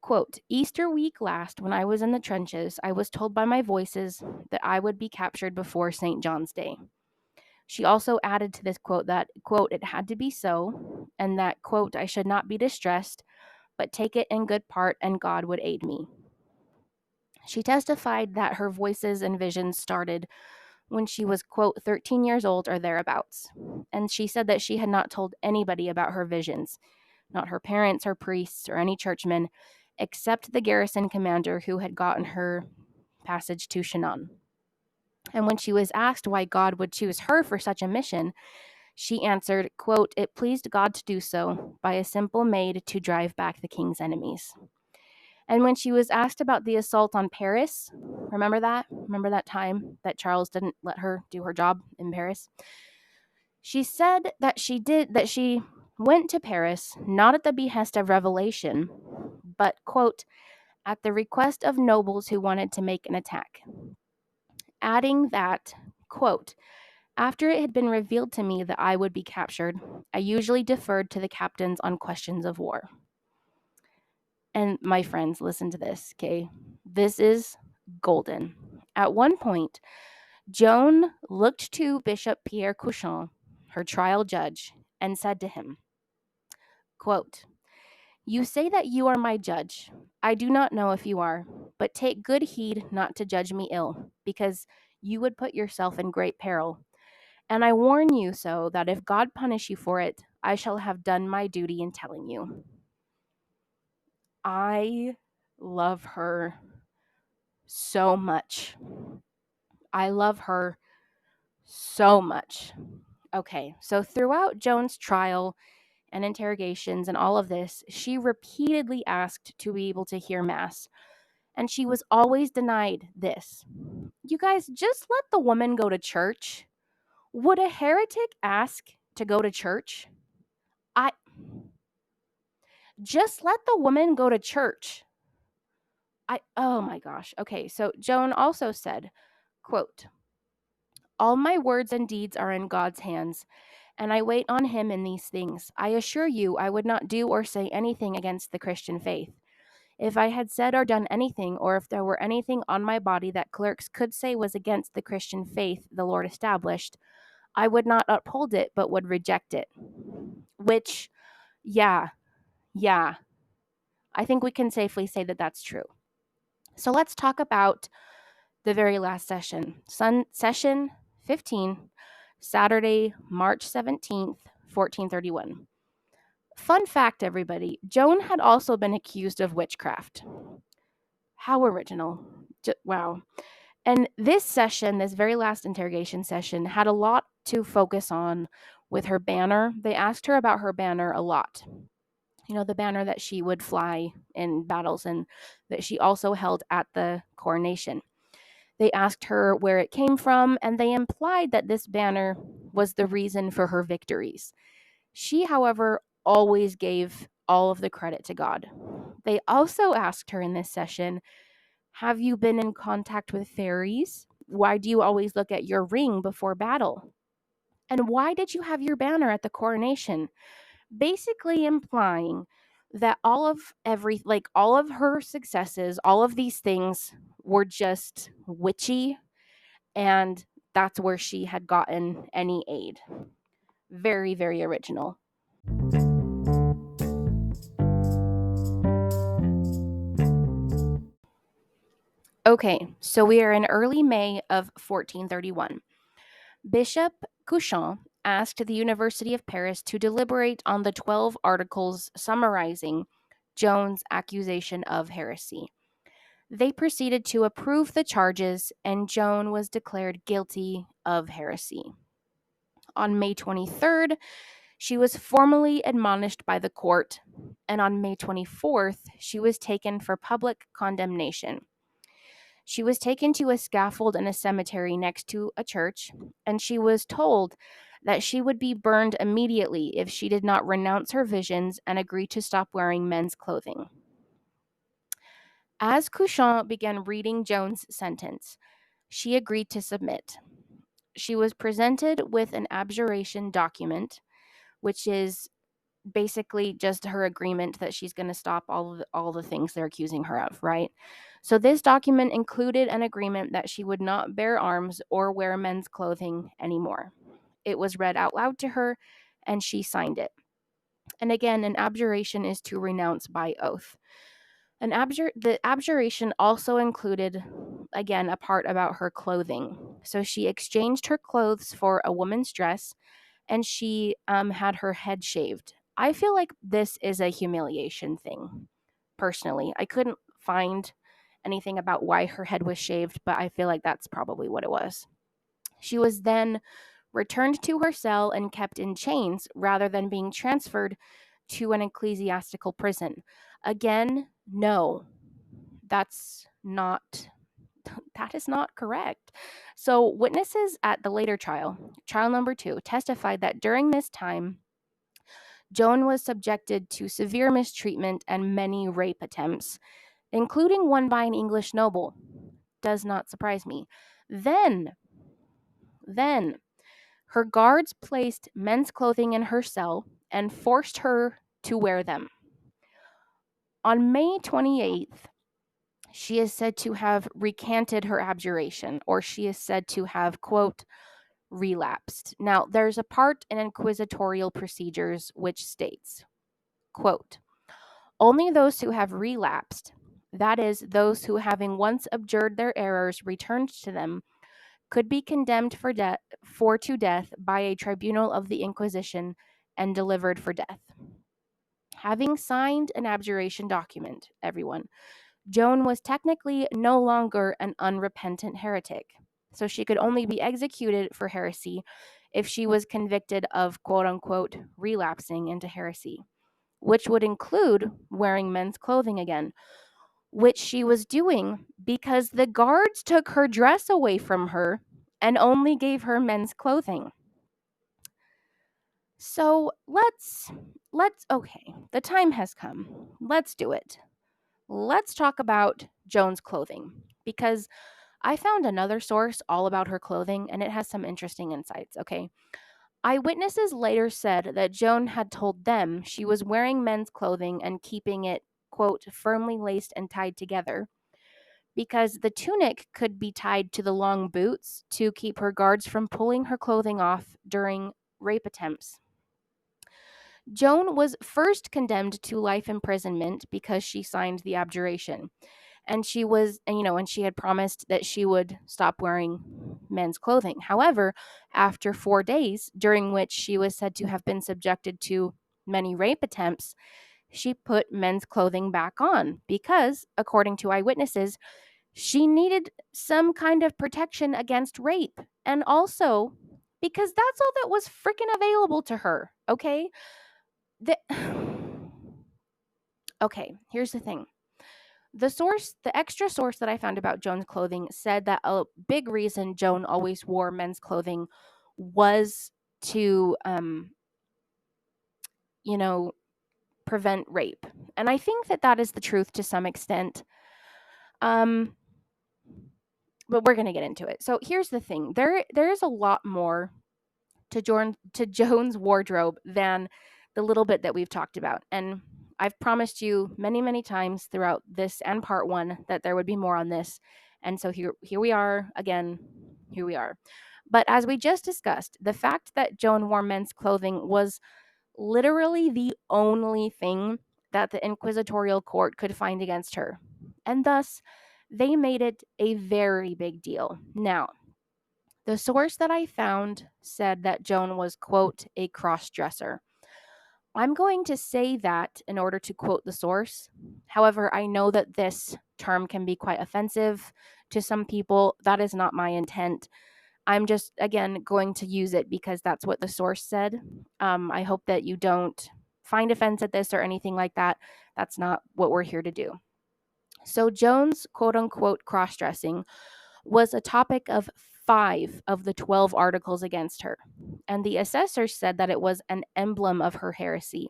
Quote, Easter week last, when I was in the trenches, I was told by my voices that I would be captured before St. John's Day. She also added to this quote that, quote, it had to be so, and that, quote, I should not be distressed, but take it in good part, and God would aid me. She testified that her voices and visions started when she was, quote, 13 years old or thereabouts. And she said that she had not told anybody about her visions, not her parents, her priests, or any churchmen, except the garrison commander who had gotten her passage to Shannon. And when she was asked why God would choose her for such a mission, she answered, quote, it pleased God to do so by a simple maid to drive back the king's enemies. And when she was asked about the assault on Paris, remember that? Remember that time that Charles didn't let her do her job in Paris? She said that she went to Paris not at the behest of revelation, but, quote, at the request of nobles who wanted to make an attack. Adding that, quote, after it had been revealed to me that I would be captured, I usually deferred to the captains on questions of war. And my friends, listen to this, okay? This is golden. At one point, Joan looked to Bishop Pierre Couchon, her trial judge, and said to him, quote, you say that you are my judge. I do not know if you are, but take good heed not to judge me ill, because you would put yourself in great peril. And I warn you so that if God punish you for it, I shall have done my duty in telling you. I love her so much. I love her so much. Okay, so throughout Joan's trial and interrogations and all of this, she repeatedly asked to be able to hear Mass, and she was always denied this. You guys, just let the woman go to church. Would a heretic ask to go to church? Just let the woman go to church. Oh my gosh. Okay, so Joan also said, quote, all my words and deeds are in God's hands, and I wait on him in these things. I assure you I would not do or say anything against the Christian faith. If I had said or done anything, or if there were anything on my body that clerks could say was against the Christian faith the Lord established, I would not uphold it, but would reject it. Which, yeah, I think we can safely say that that's true. So let's talk about the very last session. Session 15, Saturday, March 17th, 1431. Fun fact, everybody, Joan had also been accused of witchcraft. How original. Wow. And this session, this very last interrogation session, had a lot to focus on with her banner. They asked her about her banner a lot. You know, the banner that she would fly in battles and that she also held at the coronation. They asked her where it came from, and they implied that this banner was the reason for her victories. She, however, always gave all of the credit to God. They also asked her in this session, have you been in contact with fairies? Why do you always look at your ring before battle? And why did you have your banner at the coronation? Basically implying that all of her successes, all of these things were just witchy, and that's where she had gotten any aid. Very, very original. Okay, so we are in early May of 1431. Bishop Couchon asked the University of Paris to deliberate on the 12 articles summarizing Joan's accusation of heresy. They proceeded to approve the charges, and Joan was declared guilty of heresy. On May 23rd, she was formally admonished by the court, and on May 24th, she was taken for public condemnation. She was taken to a scaffold in a cemetery next to a church, and she was told that she would be burned immediately if she did not renounce her visions and agree to stop wearing men's clothing. As Couchon began reading Joan's sentence, she agreed to submit. She was presented with an abjuration document, which is basically just her agreement that she's going to stop all the things they're accusing her of, right? So this document included an agreement that she would not bear arms or wear men's clothing anymore. It was read out loud to her, and she signed it. And again, an abjuration is to renounce by oath. The abjuration also included, again, a part about her clothing. So she exchanged her clothes for a woman's dress, and she had her head shaved. I feel like this is a humiliation thing, personally. I couldn't find anything about why her head was shaved, but I feel like that's probably what it was. She was then returned to her cell and kept in chains rather than being transferred to an ecclesiastical prison. Again, no, that's not that is not correct. So, witnesses at the later trial number 2, testified that during this time, Joan was subjected to severe mistreatment and many rape attempts, including one by an English noble. Does not surprise me. Then, her guards placed men's clothing in her cell and forced her to wear them. On May 28th, she is said to have recanted her abjuration, or she is said to have, quote, relapsed. Now, there's a part in inquisitorial procedures which states, quote, only those who have relapsed, that is, those who having once abjured their errors returned to them, could be condemned to death by a tribunal of the Inquisition and delivered for death. Having signed an abjuration document, everyone, Joan was technically no longer an unrepentant heretic, so she could only be executed for heresy if she was convicted of quote-unquote relapsing into heresy, which would include wearing men's clothing again, which she was doing because the guards took her dress away from her and only gave her men's clothing. So let's okay, the time has come. Let's do it. Let's talk about Joan's clothing, because I found another source all about her clothing and it has some interesting insights, okay? Eyewitnesses later said that Joan had told them she was wearing men's clothing and keeping it, quote, firmly laced and tied together, because the tunic could be tied to the long boots to keep her guards from pulling her clothing off during rape attempts. Joan was first condemned to life imprisonment because she signed the abjuration. And she had promised that she would stop wearing men's clothing. However, after 4 days, during which she was said to have been subjected to many rape attempts, she put men's clothing back on because, according to eyewitnesses, she needed some kind of protection against rape. And also because that's all that was freaking available to her, okay? Okay, here's the thing. The extra source that I found about Joan's clothing said that a big reason Joan always wore men's clothing was to, prevent rape. And I think that is the truth to some extent. But we're going to get into it. So here's the thing. There is a lot more to Joan's wardrobe than the little bit that we've talked about. And I've promised you many, many times throughout this and part 1 that there would be more on this. And so here we are again. Here we are. But as we just discussed, the fact that Joan wore men's clothing was literally the only thing that the inquisitorial court could find against her. And thus, they made it a very big deal. Now, the source that I found said that Joan was, quote, a cross-dresser. I'm going to say that in order to quote the source. However, I know that this term can be quite offensive to some people. That is not my intent. I'm just, again, going to use it because that's what the source said. I hope that you don't find offense at this or anything like that. That's not what we're here to do. So Joan's quote-unquote cross-dressing was a topic of 5 of the 12 articles against her, and the assessor said that it was an emblem of her heresy.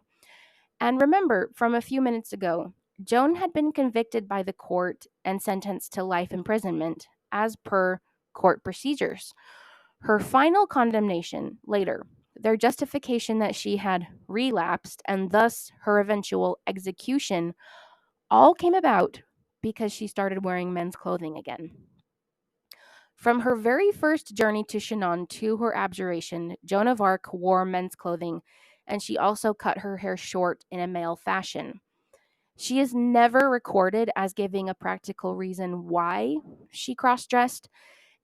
And remember, from a few minutes ago, Joan had been convicted by the court and sentenced to life imprisonment as per court procedures. Her final condemnation later, their justification that she had relapsed and thus her eventual execution, all came about because she started wearing men's clothing again. From her very first journey to Chinon to her abjuration, Joan of Arc wore men's clothing, and she also cut her hair short in a male fashion. She is never recorded as giving a practical reason why she cross dressed,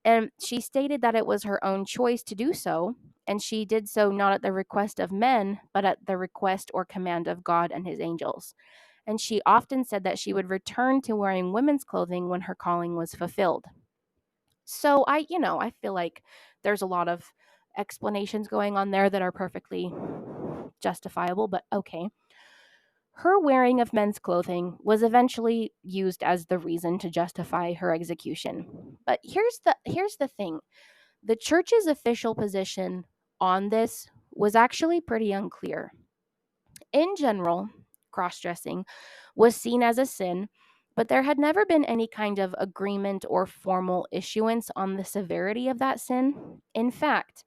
and she stated that it was her own choice to do so, and she did so not at the request of men, but at the request or command of God and his angels. And she often said that she would return to wearing women's clothing when her calling was fulfilled. So I feel like there's a lot of explanations going on there that are perfectly justifiable, but okay. Her wearing of men's clothing was eventually used as the reason to justify her execution. But here's the thing. The church's official position on this was actually pretty unclear. In general, cross-dressing was seen as a sin, but there had never been any kind of agreement or formal issuance on the severity of that sin. In fact,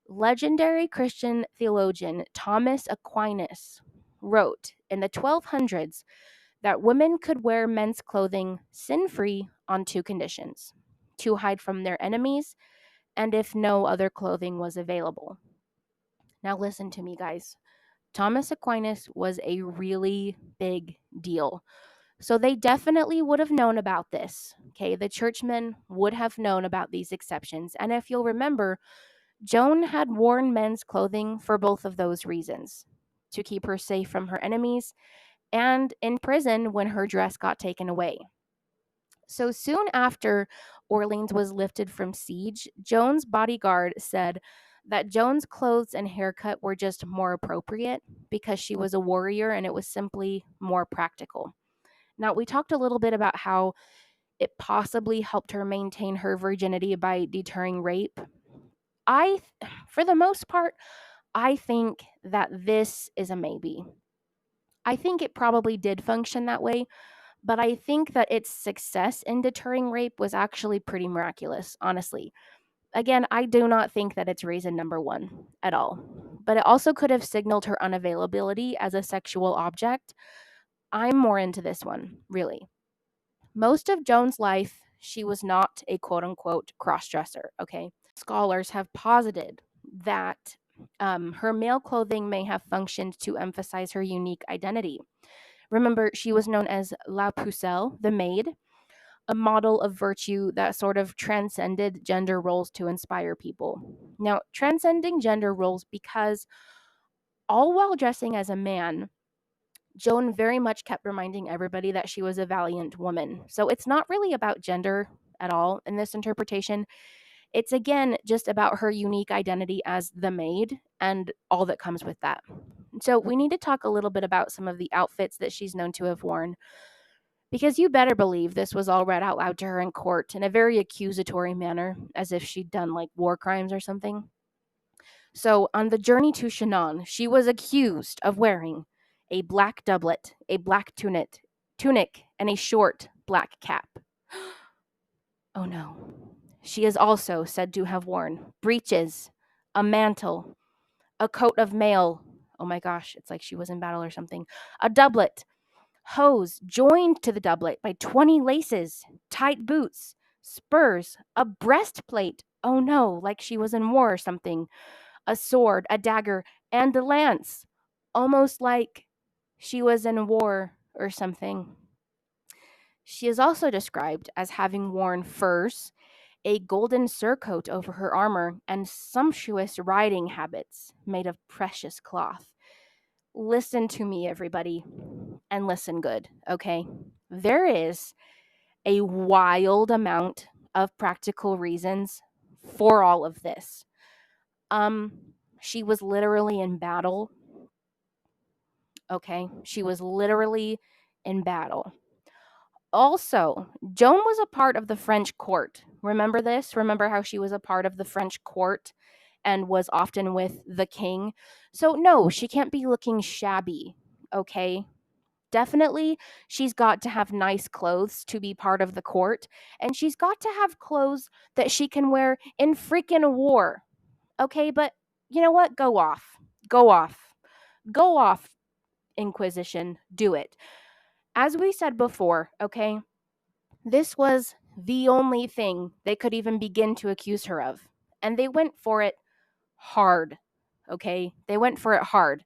legendary Christian theologian Thomas Aquinas wrote in the 1200s that women could wear men's clothing sin-free on two conditions: to hide from their enemies, and if no other clothing was available. Now listen to me, guys. Thomas Aquinas was a really big deal. So they definitely would have known about this. Okay, the churchmen would have known about these exceptions. And if you'll remember, Joan had worn men's clothing for both of those reasons: to keep her safe from her enemies and in prison when her dress got taken away. So soon after Orleans was lifted from siege, Joan's bodyguard said that Joan's clothes and haircut were just more appropriate because she was a warrior and it was simply more practical. Now, we talked a little bit about how it possibly helped her maintain her virginity by deterring rape. For the most part, I think that this is a maybe. I think it probably did function that way, but I think that its success in deterring rape was actually pretty miraculous, honestly. Again, I do not think that it's reason number one at all, but it also could have signaled her unavailability as a sexual object. I'm more into this one, really. Most of Joan's life, she was not a quote unquote cross dresser, okay? Scholars have posited that her male clothing may have functioned to emphasize her unique identity. Remember, she was known as La Pucelle, the maid, a model of virtue that sort of transcended gender roles to inspire people. Now, transcending gender roles because all while dressing as a man, Joan very much kept reminding everybody that she was a valiant woman. So it's not really about gender at all in this interpretation. It's again just about her unique identity as the maid and all that comes with that. So we need to talk a little bit about some of the outfits that she's known to have worn, because you better believe this was all read out loud to her in court in a very accusatory manner, as if she'd done like war crimes or something. So, on the journey to Chinon, she was accused of wearing a black doublet, a black tunic, and a short black cap. Oh no. She is also said to have worn breeches, a mantle, a coat of mail. Oh my gosh, it's like she was in battle or something. A doublet, hose joined to the doublet by 20 laces, tight boots, spurs, a breastplate. Oh no, like she was in war or something. A sword, a dagger, and a lance. Almost like she was in war or something. She is also described as having worn furs, a golden surcoat over her armor, and sumptuous riding habits made of precious cloth. Listen to me, everybody, and listen good, okay? There is a wild amount of practical reasons for all of this. She was literally in battle. Okay, she was literally in battle. Also, Joan was a part of the French court, Remember this? Remember how she was a part of the French court and was often with the king? So, no, she can't be looking shabby, okay? Definitely, she's got to have nice clothes to be part of the court, and she's got to have clothes that she can wear in freaking war, okay? But you know what? Go off. Go off. Go off, Inquisition. Do it. As we said before, okay, this was the only thing they could even begin to accuse her of. And they went for it hard, okay? They went for it hard,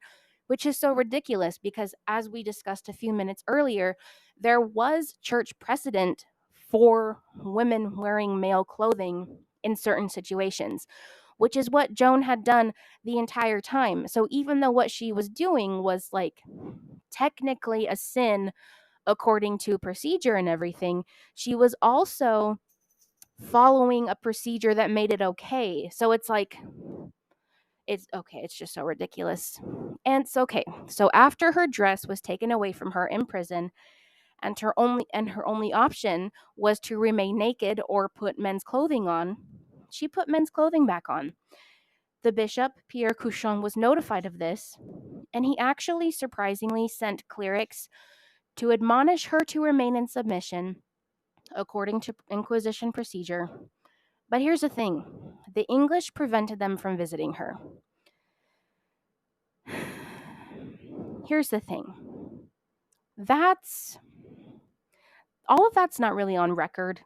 which is so ridiculous because, as we discussed a few minutes earlier, there was church precedent for women wearing male clothing in certain situations, which is what Joan had done the entire time. So even though what she was doing was like technically a sin according to procedure and everything, she was also following a procedure that made it okay. So it's like, it's okay, it's just so ridiculous. And it's okay. So after her dress was taken away from her in prison, and her only option was to remain naked or put men's clothing on, she put men's clothing back on. The bishop, Pierre Couchon, was notified of this, and he actually surprisingly sent clerics to admonish her to remain in submission according to Inquisition procedure. But here's the thing, the English prevented them from visiting her. Here's the thing. That's all of that's not really on record.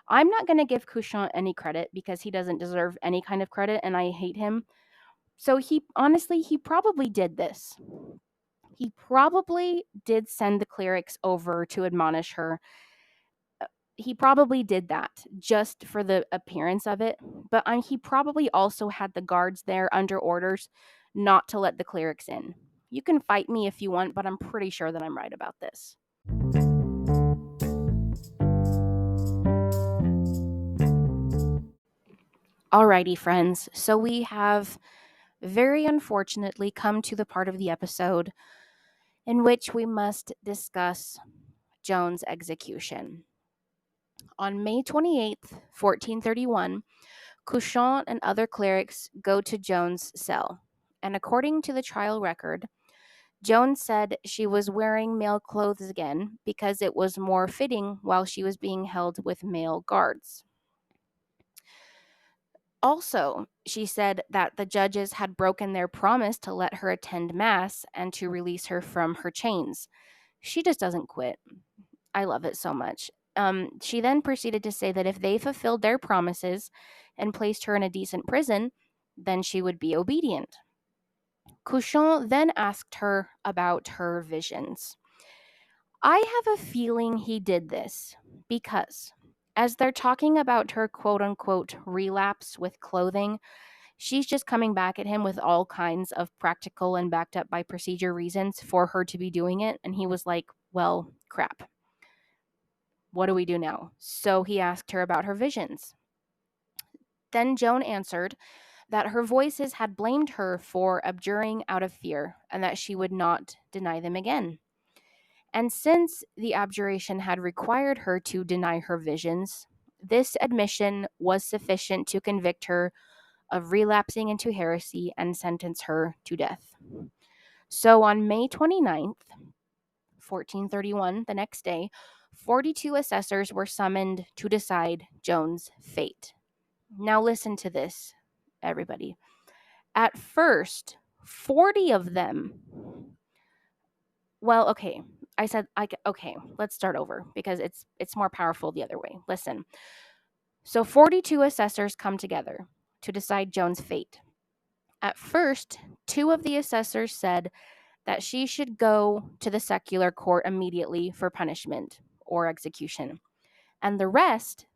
I'm not going to give Couchon any credit because he doesn't deserve any kind of credit and I hate him. So he probably did this. He probably did send the clerics over to admonish her. He probably did that just for the appearance of it, but he probably also had the guards there under orders not to let the clerics in. You can fight me if you want, but I'm pretty sure that I'm right about this. Alrighty, friends. So we have very unfortunately come to the part of the episode in which we must discuss Joan's execution. On May 28th, 1431, Couchon and other clerics go to Joan's cell, and according to the trial record, Joan said she was wearing male clothes again because it was more fitting while she was being held with male guards. Also, she said that the judges had broken their promise to let her attend Mass and to release her from her chains. She just doesn't quit. I love it so much. She then proceeded to say that if they fulfilled their promises and placed her in a decent prison, then she would be obedient. Couchon then asked her about her visions. I have a feeling he did this because, as they're talking about her quote unquote relapse with clothing, she's just coming back at him with all kinds of practical and backed up by procedure reasons for her to be doing it. And he was like, well, crap. What do we do now? So he asked her about her visions. Then Joan answered that her voices had blamed her for abjuring out of fear and that she would not deny them again. And since the abjuration had required her to deny her visions, this admission was sufficient to convict her of relapsing into heresy and sentence her to death. So on May 29th, 1431, the next day, 42 assessors were summoned to decide Joan's fate. Now listen to this, everybody. At first, 40 of them. Well, okay. Okay, let's start over because it's more powerful the other way. Listen. So 42 assessors come together to decide Joan's fate. At first, 2 of the assessors said that she should go to the secular court immediately for punishment or execution. And the rest,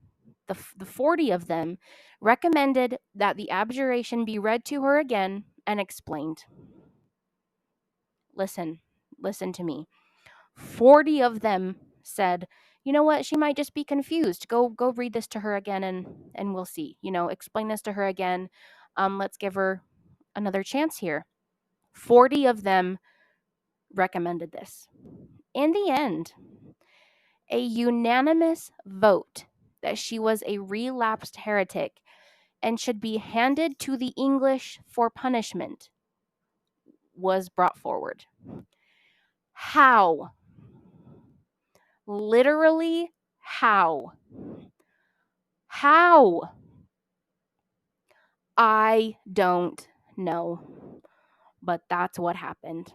the 40 of them, recommended that the abjuration be read to her again and explained. Listen to me. 40 of them said, you know what, she might just be confused. Go read this to her again and we'll see. Explain this to her again. Let's give her another chance here. 40 of them recommended this. In the end, a unanimous vote that she was a relapsed heretic and should be handed to the English for punishment was brought forward. How? Literally, how? How? I don't know, but that's what happened.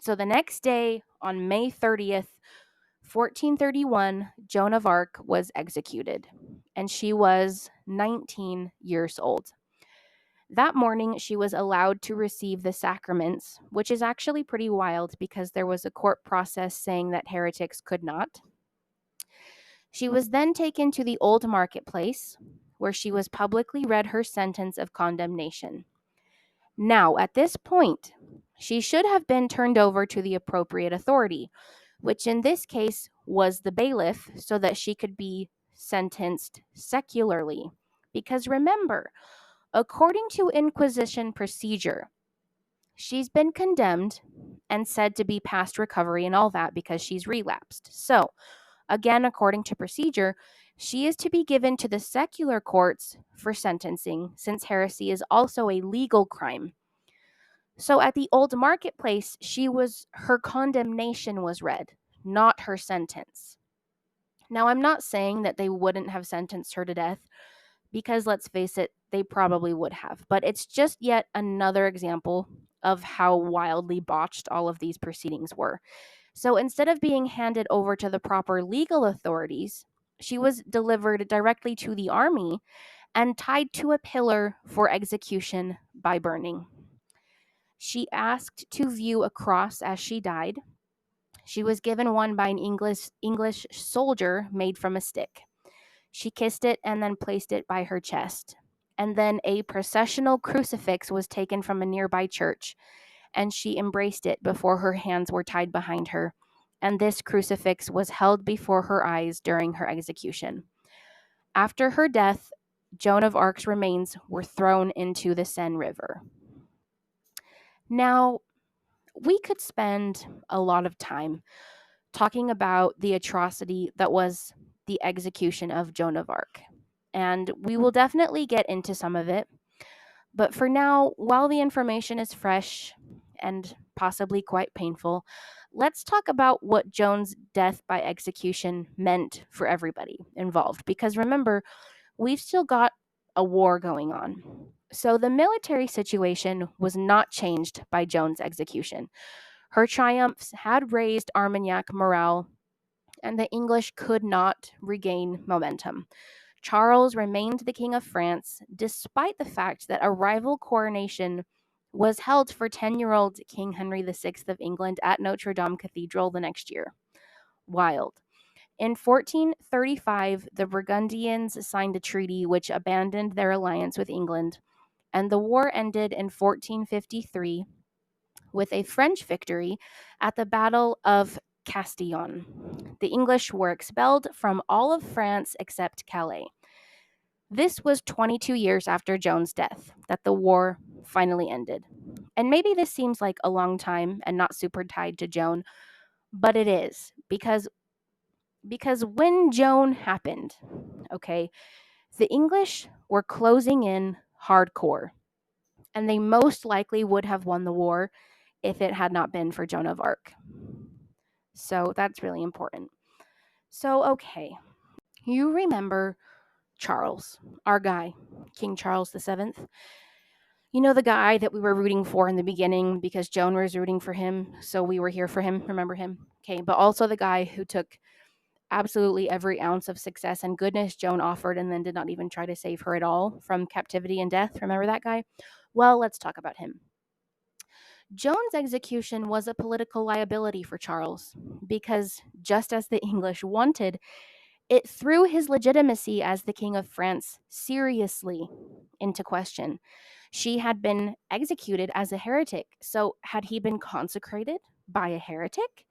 So the next day, on May 30th, 1431, Joan of Arc was executed, and she was 19 years old. That morning, she was allowed to receive the sacraments, which is actually pretty wild because there was a court process saying that heretics could not. She was then taken to the Old Marketplace, where she was publicly read her sentence of condemnation. Now, at this point, she should have been turned over to the appropriate authority, which in this case was the bailiff, so that she could be sentenced secularly. Because remember, according to Inquisition procedure, she's been condemned and said to be past recovery and all that because she's relapsed. So, again, according to procedure, she is to be given to the secular courts for sentencing, since heresy is also a legal crime. So at the Old Marketplace, her condemnation was read, not her sentence. Now, I'm not saying that they wouldn't have sentenced her to death, because let's face it, they probably would have. But it's just yet another example of how wildly botched all of these proceedings were. So instead of being handed over to the proper legal authorities, she was delivered directly to the army and tied to a pillar for execution by burning. She asked to view a cross as she died. She was given one by an English soldier made from a stick. She kissed it and then placed it by her chest. And then a processional crucifix was taken from a nearby church, and she embraced it before her hands were tied behind her. And this crucifix was held before her eyes during her execution. After her death, Joan of Arc's remains were thrown into the Seine River. Now, we could spend a lot of time talking about the atrocity that was the execution of Joan of Arc. And we will definitely get into some of it. But for now, while the information is fresh and possibly quite painful, let's talk about what Joan's death by execution meant for everybody involved. Because remember, we've still got a war going on. So the military situation was not changed by Joan's execution. Her triumphs had raised Armagnac morale, and the English could not regain momentum. Charles remained the King of France, despite the fact that a rival coronation was held for 10-year-old King Henry VI of England at Notre Dame Cathedral the next year. Wild. In 1435, the Burgundians signed a treaty which abandoned their alliance with England, and the war ended in 1453 with a French victory at the Battle of Castillon. The English were expelled from all of France except Calais. This was 22 years after Joan's death that the war finally ended. And maybe this seems like a long time and not super tied to Joan, but it is because when Joan happened, okay, the English were closing in hardcore, and they most likely would have won the war if it had not been for Joan of Arc. So that's really important. So, okay, you remember Charles, our guy, King Charles VII. You know, the guy that we were rooting for in the beginning because Joan was rooting for him, so we were here for him. Remember him? Okay, but also the guy who took absolutely every ounce of success and goodness Joan offered and then did not even try to save her at all from captivity and death. Remember that guy? Well, let's talk about him. Joan's execution was a political liability for Charles because, just as the English wanted, it threw his legitimacy as the King of France seriously into question. She had been executed as a heretic, so had he been consecrated by a heretic?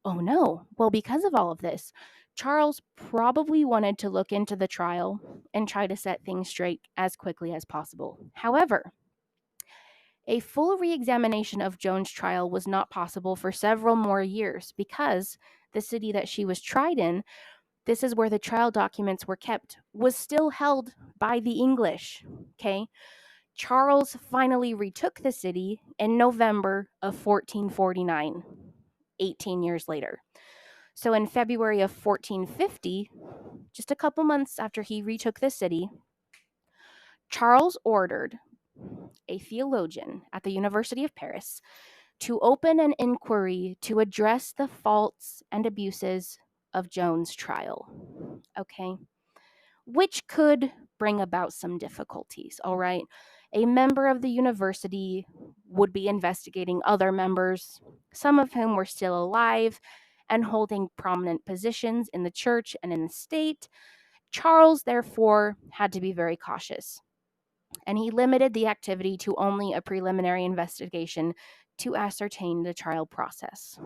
Oh no. Well, because of all of this, Charles probably wanted to look into the trial and try to set things straight as quickly as possible. However, a full re-examination of Joan's trial was not possible for several more years because the city that she was tried in this is where the trial documents were kept, was still held by the English. Okay? Charles finally retook the city in November of 1449, 18 years later. So in February of 1450, just a couple months after he retook the city, Charles ordered a theologian at the University of Paris to open an inquiry to address the faults and abuses of Joan's trial. Okay? Which could bring about some difficulties, all right? A member of the university would be investigating other members, some of whom were still alive and holding prominent positions in the church and in the state. Charles, therefore, had to be very cautious, and he limited the activity to only a preliminary investigation to ascertain the trial process.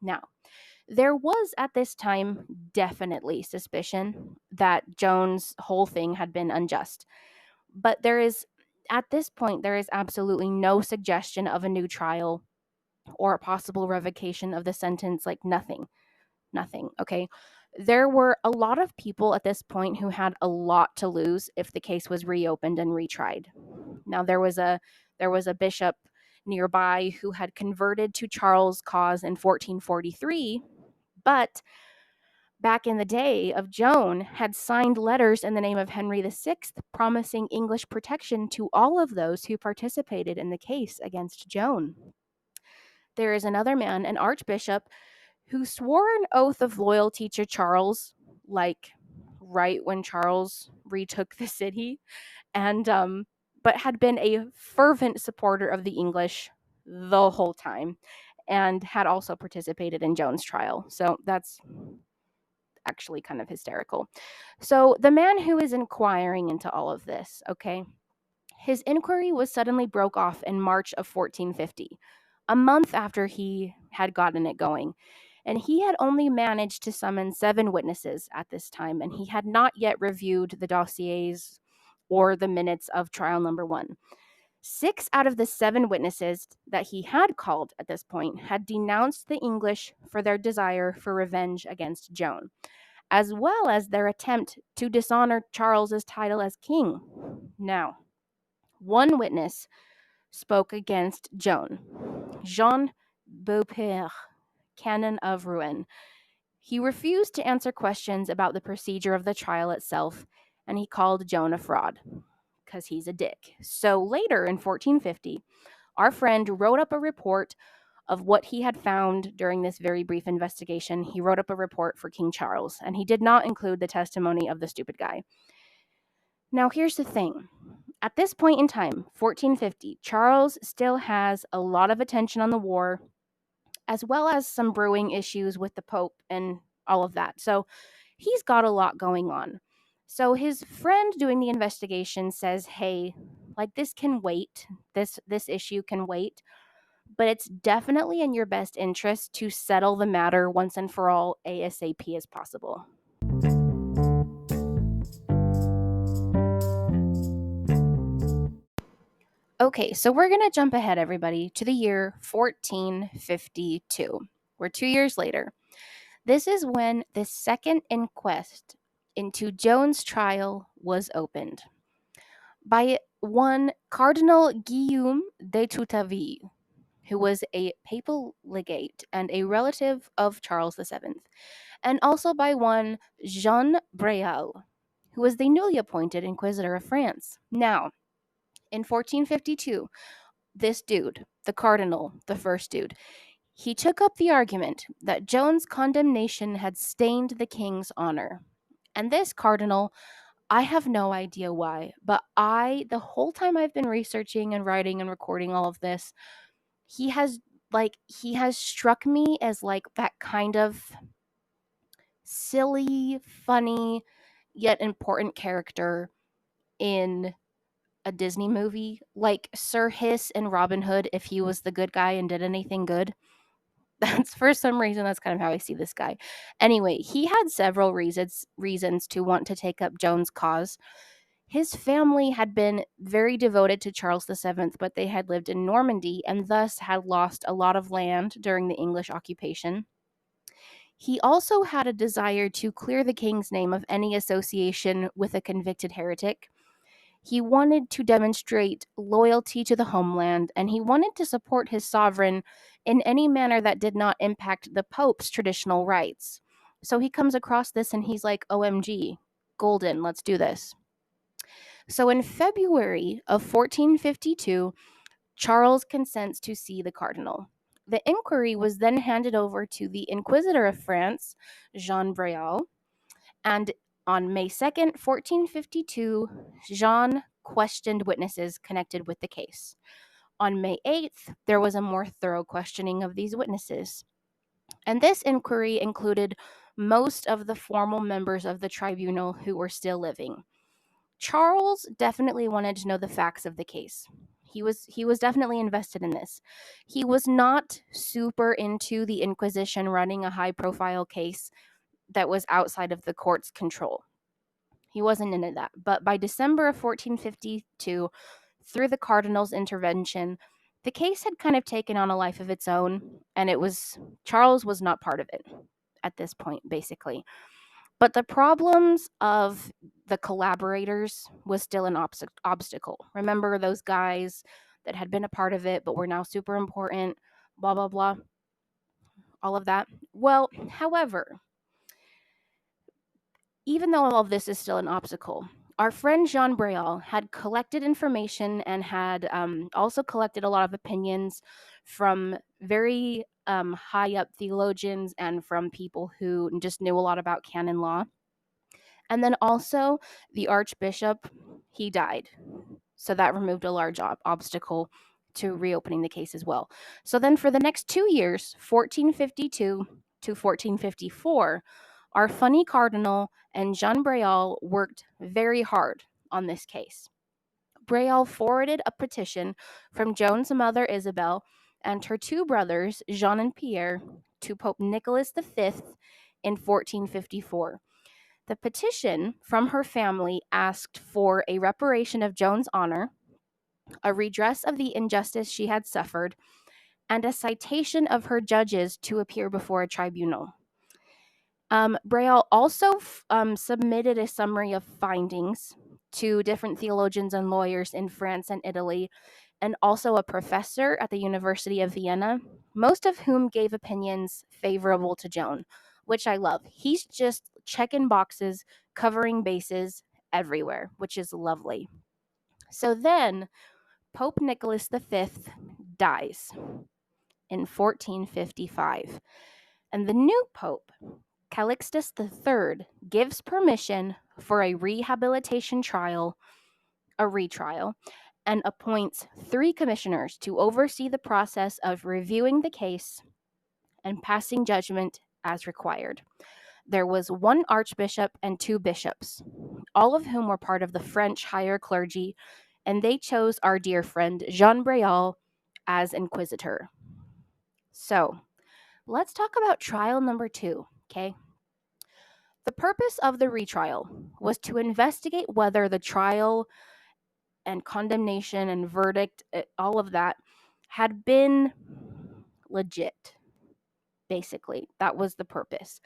Now, there was at this time definitely suspicion that Joan's whole thing had been unjust. But at this point, there is absolutely no suggestion of a new trial or a possible revocation of the sentence, like nothing. Nothing, okay? There were a lot of people at this point who had a lot to lose if the case was reopened and retried. Now there was a bishop nearby who had converted to Charles' cause in 1443, but back in the day of Joan had signed letters in the name of Henry VI promising English protection to all of those who participated in the case against Joan. There is another man, an archbishop, who swore an oath of loyalty to Charles, like right when Charles retook the city, and but had been a fervent supporter of the English the whole time, and had also participated in Joan's trial. So that's actually kind of hysterical. So the man who is inquiring into all of this, okay, his inquiry was suddenly broke off in March of 1450, a month after he had gotten it going. And he had only managed to summon 7 witnesses at this time, and he had not yet reviewed the dossiers or the minutes of trial number 1. 6 out of the 7 witnesses that he had called at this point had denounced the English for their desire for revenge against Joan, as well as their attempt to dishonor Charles's title as king. Now, one witness spoke against Joan, Jean Beaupère, canon of Rouen. He refused to answer questions about the procedure of the trial itself, and he called Joan a fraud because he's a dick. So later in 1450, our friend wrote up a report of what he had found during this very brief investigation. He wrote up a report for King Charles, and he did not include the testimony of the stupid guy. Now, here's the thing. At this point in time, 1450, Charles still has a lot of attention on the war, as well as some brewing issues with the Pope and all of that. So he's got a lot going on. So his friend doing the investigation says, hey, like this can wait. This issue can wait. But it's definitely in your best interest to settle the matter once and for all ASAP as possible. Okay, so we're going to jump ahead, everybody, to the year 1452. We're 2 years later. This is when the second inquest into Joan's trial was opened by one Cardinal Guillaume de Toutaville, who was a papal legate and a relative of Charles VII, and also by one Jean Bréal, who was the newly appointed Inquisitor of France. Now, in 1452, this dude, the cardinal, the first dude, he took up the argument that Joan's condemnation had stained the king's honor. And this cardinal, I have no idea why, but the whole time I've been researching and writing and recording all of this, he has struck me as like that kind of silly, funny, yet important character in a Disney movie, like Sir Hiss in Robin Hood if he was the good guy and did anything good. That's for some reason, that's kind of how I see this guy. Anyway, he had several reasons to want to take up Joan's cause. His family had been very devoted to Charles VII, but they had lived in Normandy and thus had lost a lot of land during the English occupation. He also had a desire to clear the king's name of any association with a convicted heretic. He wanted to demonstrate loyalty to the homeland, and he wanted to support his sovereign in any manner that did not impact the Pope's traditional rights. So he comes across this and he's like, OMG, golden, let's do this. So in February of 1452, Charles consents to see the cardinal. The inquiry was then handed over to the Inquisitor of France, Jean Bréal, and on May 2nd, 1452, Jean questioned witnesses connected with the case. On May 8th, there was a more thorough questioning of these witnesses. And this inquiry included most of the formal members of the tribunal who were still living. Charles definitely wanted to know the facts of the case. He was definitely invested in this. He was not super into the Inquisition running a high-profile case that was outside of the court's control. He wasn't into that. But by December of 1452, through the cardinal's intervention, the case had kind of taken on a life of its own, and Charles was not part of it at this point, basically. But the problems of the collaborators was still an obstacle. Remember those guys that had been a part of it but were now super important, blah, blah, blah, all of that? Well, however, even though all of this is still an obstacle, our friend Jean Bréal had collected information and had also collected a lot of opinions from very high up theologians and from people who just knew a lot about canon law. And then also the archbishop, he died. So that removed a large obstacle to reopening the case as well. So then for the next 2 years, 1452 to 1454, our funny cardinal and Jean Bréal worked very hard on this case. Bréal forwarded a petition from Joan's mother Isabel and her two brothers, Jean and Pierre, to Pope Nicholas V in 1454. The petition from her family asked for a reparation of Joan's honor, a redress of the injustice she had suffered, and a citation of her judges to appear before a tribunal. Bréal also submitted a summary of findings to different theologians and lawyers in France and Italy, and also a professor at the University of Vienna, most of whom gave opinions favorable to Joan, which I love. He's just checking boxes, covering bases everywhere, which is lovely. So then, Pope Nicholas V dies in 1455, and the new pope, Calixtus III, gives permission for a rehabilitation trial, a retrial, and appoints 3 commissioners to oversee the process of reviewing the case and passing judgment as required. There was 1 archbishop and 2 bishops, all of whom were part of the French higher clergy, and they chose our dear friend Jean Bréal as inquisitor. So, let's talk about trial number 2, okay? The purpose of the retrial was to investigate whether the trial and condemnation and verdict, all of that, had been legit, basically. That was the purpose.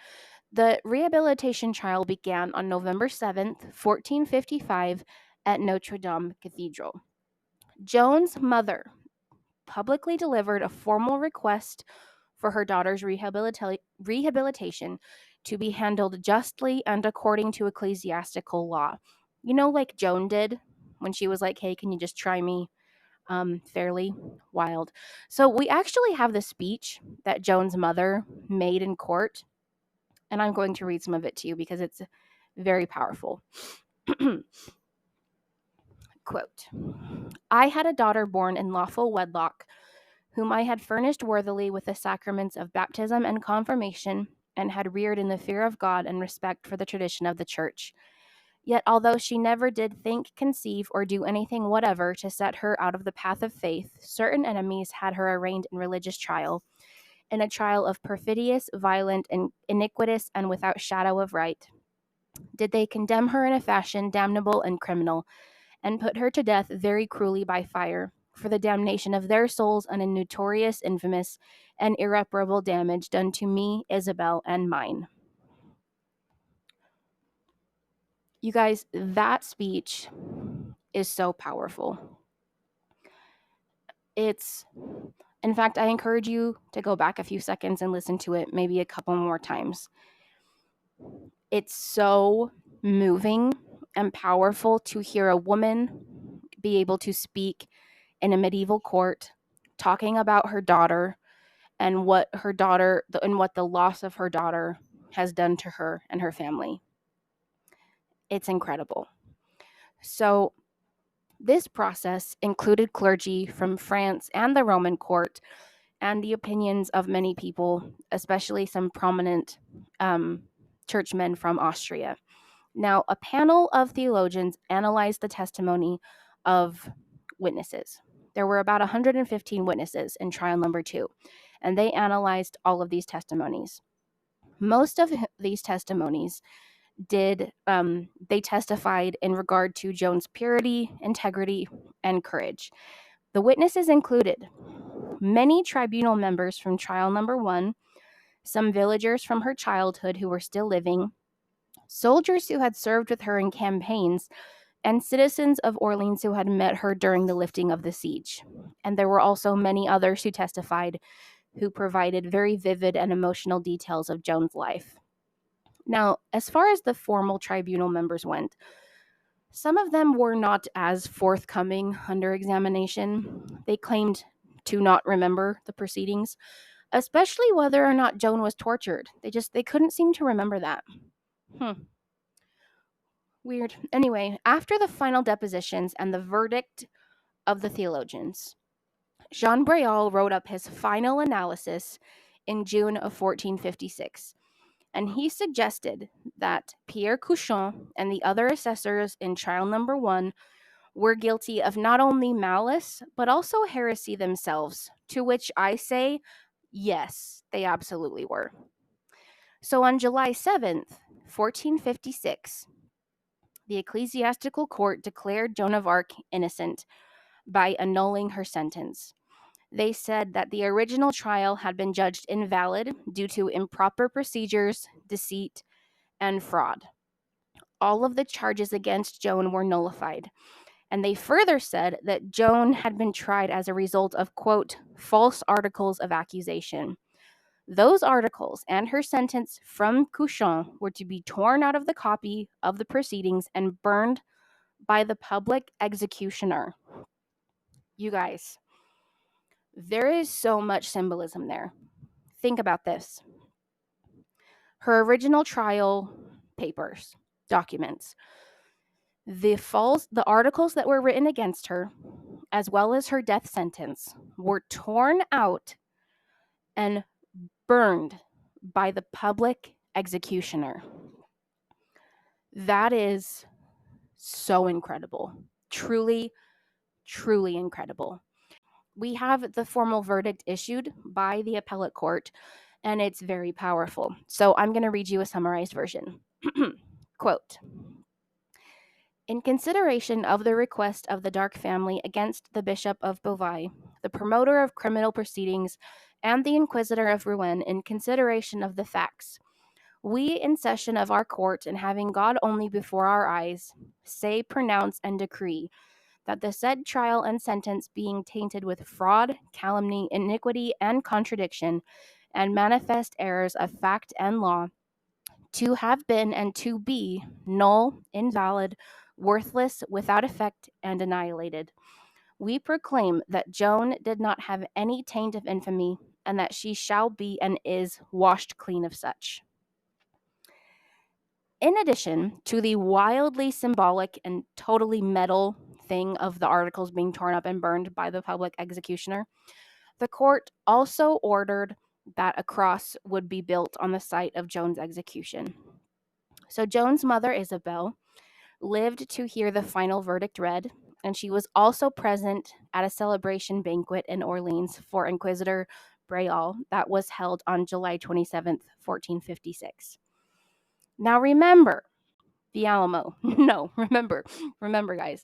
The rehabilitation trial began on November 7th, 1455, at Notre Dame Cathedral. Joan's mother publicly delivered a formal request for her daughter's rehabilitation to be handled justly and according to ecclesiastical law. You know, like Joan did when she was like, hey, can you just try me fairly? Wild. So we actually have the speech that Joan's mother made in court, and I'm going to read some of it to you because it's very powerful. Quote, I had a daughter born in lawful wedlock, whom I had furnished worthily with the sacraments of baptism and confirmation, and had reared in the fear of God and respect for the tradition of the church. Yet, although she never did think, conceive, or do anything whatever to set her out of the path of faith, certain enemies had her arraigned in religious trial, in a trial of perfidious, violent, and iniquitous, and without shadow of right. Did they condemn her in a fashion damnable and criminal, and put her to death very cruelly by fire, for the damnation of their souls and a notorious, infamous, and irreparable damage done to me, Isabel, and mine. You guys, that speech is so powerful. In fact, I encourage you to go back a few seconds and listen to it maybe a couple more times. It's so moving and powerful to hear a woman be able to speak in a medieval court talking about her daughter and what the loss of her daughter has done to her and her family. It's incredible. So this process included clergy from France and the Roman court and the opinions of many people, especially some prominent churchmen from Austria. Now, a panel of theologians analyzed the testimony of witnesses. There were about 115 witnesses in trial number 2, and they analyzed all of these testimonies. Most of these testimonies they testified in regard to Joan's purity, integrity, and courage. The witnesses included many tribunal members from trial number 1, some villagers from her childhood who were still living, soldiers who had served with her in campaigns, and citizens of Orleans who had met her during the lifting of the siege. And there were also many others who testified who provided very vivid and emotional details of Joan's life. Now, as far as the formal tribunal members went, some of them were not as forthcoming under examination. They claimed to not remember the proceedings, especially whether or not Joan was tortured. They couldn't seem to remember that. Weird. Anyway, after the final depositions and the verdict of the theologians, Jean Bréal wrote up his final analysis in June of 1456, and he suggested that Pierre Couchon and the other assessors in trial number 1 were guilty of not only malice, but also heresy themselves, to which I say, yes, they absolutely were. So on July 7th, 1456, the ecclesiastical court declared Joan of Arc innocent by annulling her sentence. They said that the original trial had been judged invalid due to improper procedures, deceit, and fraud. All of the charges against Joan were nullified. And they further said that Joan had been tried as a result of, quote, false articles of accusation. Those articles and her sentence from Couchon were to be torn out of the copy of the proceedings and burned by the public executioner. You guys, there is so much symbolism there. Think about this. Her original trial papers, documents, the articles that were written against her, as well as her death sentence, were torn out and burned by the public executioner. That is so incredible. Truly, truly incredible. We have the formal verdict issued by the appellate court, and it's very powerful. So I'm going to read you a summarized version. Quote, in consideration of the request of the Dark family against the Bishop of Beauvais, the promoter of criminal proceedings, and the Inquisitor of Rouen, in consideration of the facts, we, in session of our court, and having God only before our eyes, say, pronounce, and decree that the said trial and sentence being tainted with fraud, calumny, iniquity, and contradiction, and manifest errors of fact and law, to have been and to be null, invalid, worthless, without effect, and annihilated. We proclaim that Joan did not have any taint of infamy, and that she shall be and is washed clean of such. In addition to the wildly symbolic and totally metal thing of the articles being torn up and burned by the public executioner, the court also ordered that a cross would be built on the site of Joan's execution. So Joan's mother, Isabel, lived to hear the final verdict read, and she was also present at a celebration banquet in Orleans for Inquisitor Bréal that was held on July 27th, 1456. Now remember, the Alamo. No, remember, guys,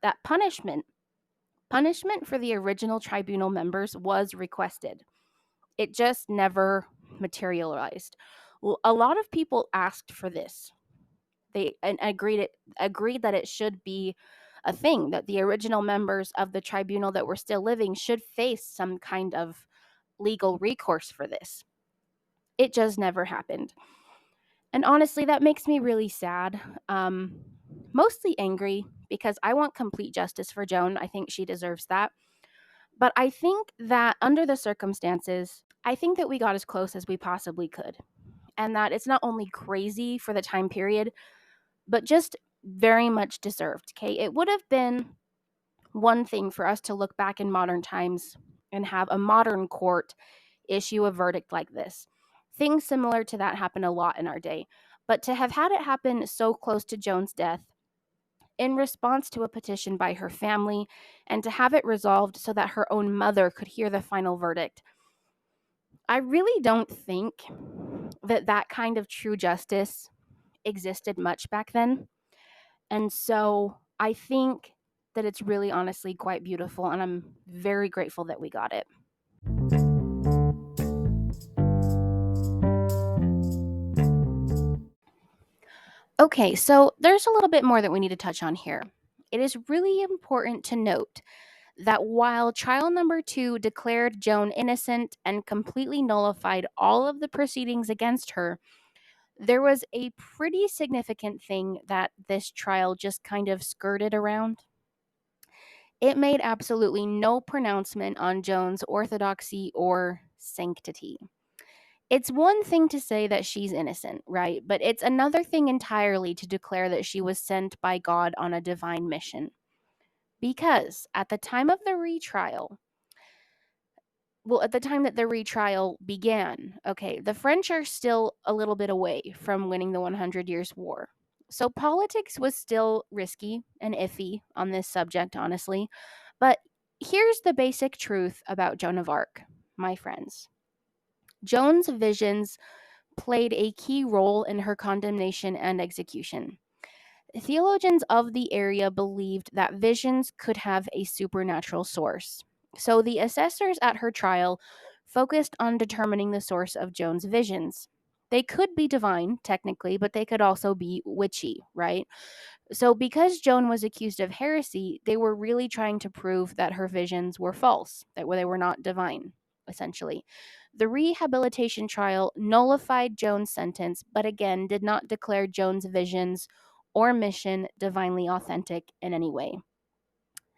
that punishment Punishment for the original tribunal members was requested. It just never materialized. Well, a lot of people asked for this. They agreed that it should be a thing, that the original members of the tribunal that were still living should face some kind of legal recourse for this. It just never happened. And honestly, that makes me really sad. Mostly angry because I want complete justice for Joan. I think she deserves that. But I think that under the circumstances, I think that we got as close as we possibly could. And that it's not only crazy for the time period, but just very much deserved. Okay. It would have been one thing for us to look back in modern times and have a modern court issue a verdict like this. Things similar to that happen a lot in our day. But to have had it happen so close to Joan's death in response to a petition by her family and to have it resolved so that her own mother could hear the final verdict, I really don't think that that kind of true justice existed much back then. And so I think that it's really honestly quite beautiful, and I'm very grateful that we got it. Okay, so there's a little bit more that we need to touch on here. It is really important to note that while trial number 2 declared Joan innocent and completely nullified all of the proceedings against her, there was a pretty significant thing that this trial just kind of skirted around. It made absolutely no pronouncement on Joan's orthodoxy or sanctity. It's one thing to say that she's innocent, right? But it's another thing entirely to declare that she was sent by God on a divine mission. Because at the time of the retrial, at the time that the retrial began, okay, the French are still a little bit away from winning the 100 Years' War. So politics was still risky and iffy on this subject, honestly. But here's the basic truth about Joan of Arc, my friends. Joan's visions played a key role in her condemnation and execution. Theologians of the area believed that visions could have a supernatural source. So the assessors at her trial focused on determining the source of Joan's visions. They could be divine, technically, but they could also be witchy, right? So because Joan was accused of heresy, they were really trying to prove that her visions were false, that they were not divine, essentially. The rehabilitation trial nullified Joan's sentence, but again did not declare Joan's visions or mission divinely authentic in any way.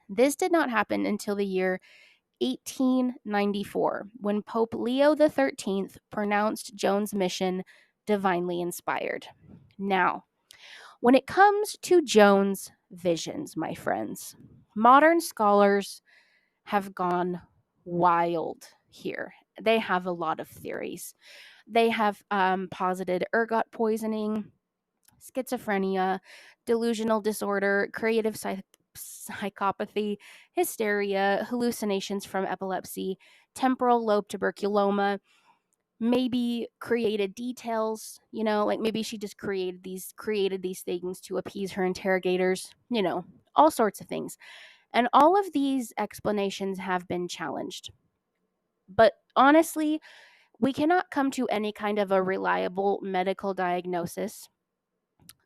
This did not happen until the year 1894, when Pope Leo XIII pronounced Joan's mission divinely inspired. Now, when it comes to Joan's visions, my friends, modern scholars have gone wild here. They have a lot of theories. They have posited ergot poisoning, schizophrenia, delusional disorder, creative psychopathy, hysteria, hallucinations from epilepsy, temporal lobe tuberculoma, maybe created details, like maybe she just created these things to appease her interrogators, all sorts of things. And all of these explanations have been challenged. But honestly, we cannot come to any kind of a reliable medical diagnosis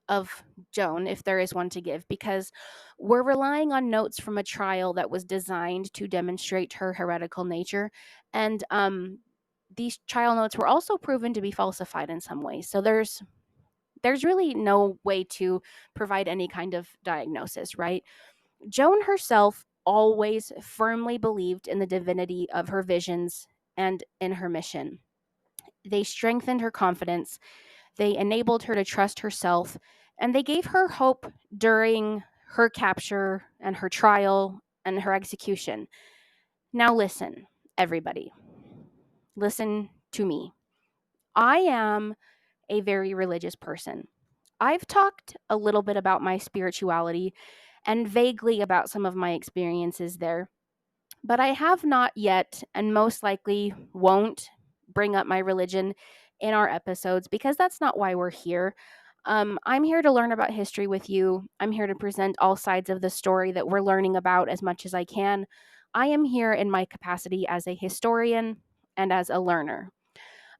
of Joan, if there is one to give, because we're relying on notes from a trial that was designed to demonstrate her heretical nature. And these trial notes were also proven to be falsified in some ways. So there's really no way to provide any kind of diagnosis, right? Joan herself always firmly believed in the divinity of her visions and in her mission. They strengthened her confidence, they enabled her to trust herself, and they gave her hope during her capture and her trial and her execution. Now, listen, everybody. Listen to me. I am a very religious person. I've talked a little bit about my spirituality and vaguely about some of my experiences there, but I have not yet, and most likely won't, bring up my religion in our episodes because that's not why we're here. I'm here to learn about history with you. I'm here to present all sides of the story that we're learning about as much as I can. I am here in my capacity as a historian and as a learner.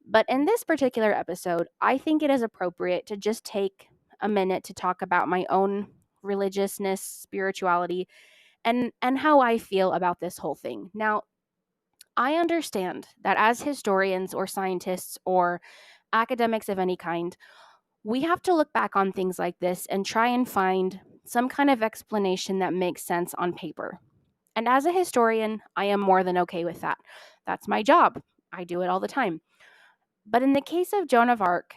But in this particular episode, I think it is appropriate to just take a minute to talk about my own religiousness, spirituality, and how I feel about this whole thing. Now, I understand that as historians or scientists or academics of any kind, we have to look back on things like this and try and find some kind of explanation that makes sense on paper. And as a historian, I am more than okay with that. That's my job. I do it all the time. But in the case of Joan of Arc,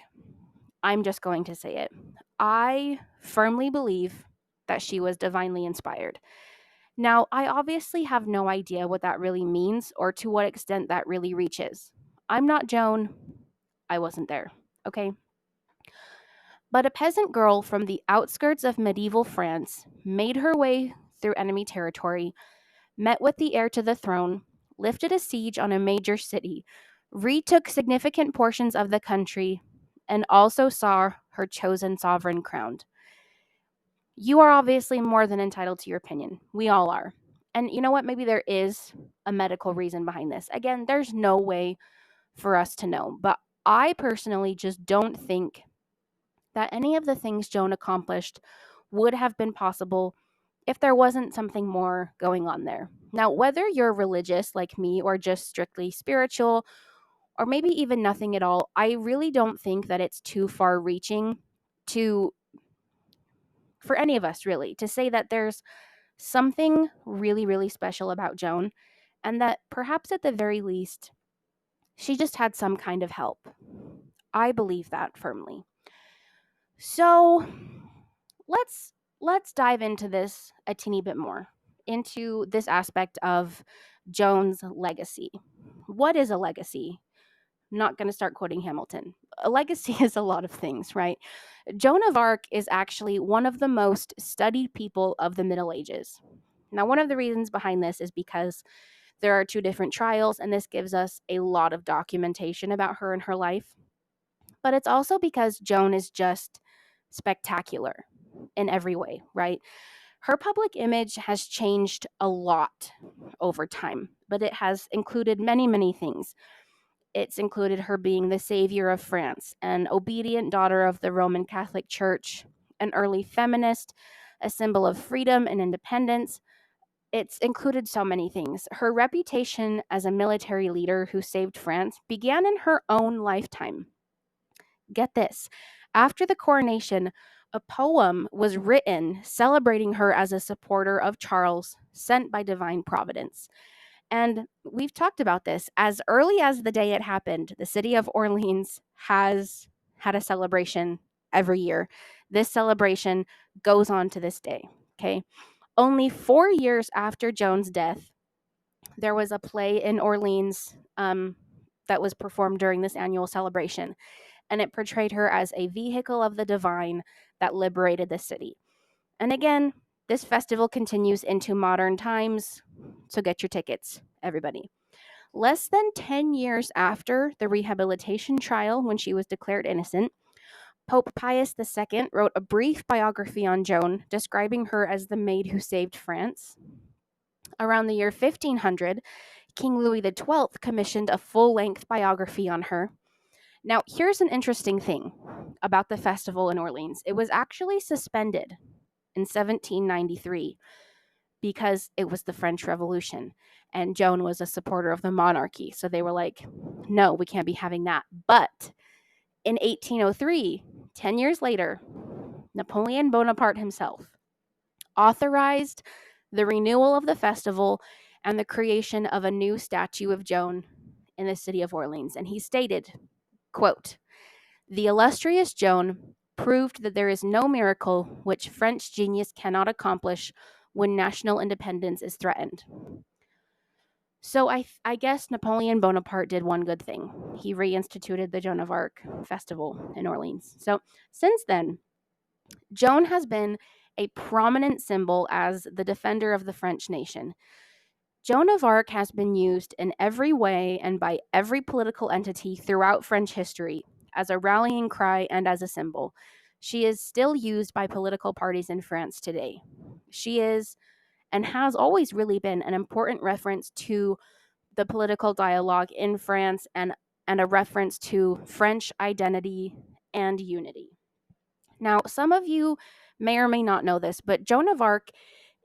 I'm just going to say it. I firmly believe that she was divinely inspired. Now, I obviously have no idea what that really means or to what extent that really reaches. I'm not Joan. I wasn't there. Okay? But a peasant girl from the outskirts of medieval France made her way through enemy territory, met with the heir to the throne, lifted a siege on a major city, retook significant portions of the country, and also saw her chosen sovereign crowned. You are obviously more than entitled to your opinion. We all are. And you know what? Maybe there is a medical reason behind this. Again, there's no way for us to know. But I personally just don't think that any of the things Joan accomplished would have been possible if there wasn't something more going on there. Now, whether you're religious like me or just strictly spiritual, or maybe even nothing at all, I really don't think that it's too far reaching to, for any of us really, to say that there's something really, really special about Joan and that perhaps at the very least, she just had some kind of help. I believe that firmly. So, let's dive into this a teeny bit more, into this aspect of Joan's legacy. What is a legacy? Not going to start quoting Hamilton. A legacy is a lot of things, right? Joan of Arc is actually one of the most studied people of the Middle Ages. Now, one of the reasons behind this is because there are two different trials, and this gives us a lot of documentation about her and her life. But it's also because Joan is just spectacular in every way, right? Her public image has changed a lot over time, but it has included many, many things. It's included her being the savior of France, an obedient daughter of the Roman Catholic Church, an early feminist, a symbol of freedom and independence. It's included so many things. Her reputation as a military leader who saved France began in her own lifetime. Get this. After the coronation, a poem was written celebrating her as a supporter of Charles, sent by divine providence. And we've talked about this. As early as the day it happened, the city of Orleans has had a celebration every year. This celebration goes on to this day. Okay. Only 4 years after Joan's death, there was a play in Orleans that was performed during this annual celebration, and it portrayed her as a vehicle of the divine that liberated the city. And again, this festival continues into modern times, so get your tickets, everybody. Less than 10 years after the rehabilitation trial, when she was declared innocent, Pope Pius II wrote a brief biography on Joan, describing her as the maid who saved France. Around the year 1500, King Louis XII commissioned a full-length biography on her. Now, here's an interesting thing about the festival in Orleans. It was actually suspended in 1793 because it was the French Revolution, and Joan was a supporter of the monarchy. So they were like, no, we can't be having that. But in 1803, 10 years later, Napoleon Bonaparte himself authorized the renewal of the festival and the creation of a new statue of Joan in the city of Orleans. And he stated, quote, "The illustrious Joan proved that there is no miracle which French genius cannot accomplish when national independence is threatened." So I guess Napoleon Bonaparte did one good thing. He reinstituted the Joan of Arc festival in Orleans. So since then, Joan has been a prominent symbol as the defender of the French nation. Joan of Arc has been used in every way and by every political entity throughout French history as a rallying cry and as a symbol. She is still used by political parties in France today. She is and has always really been an important reference to the political dialogue in France and a reference to French identity and unity. Now, some of you may or may not know this, but Joan of Arc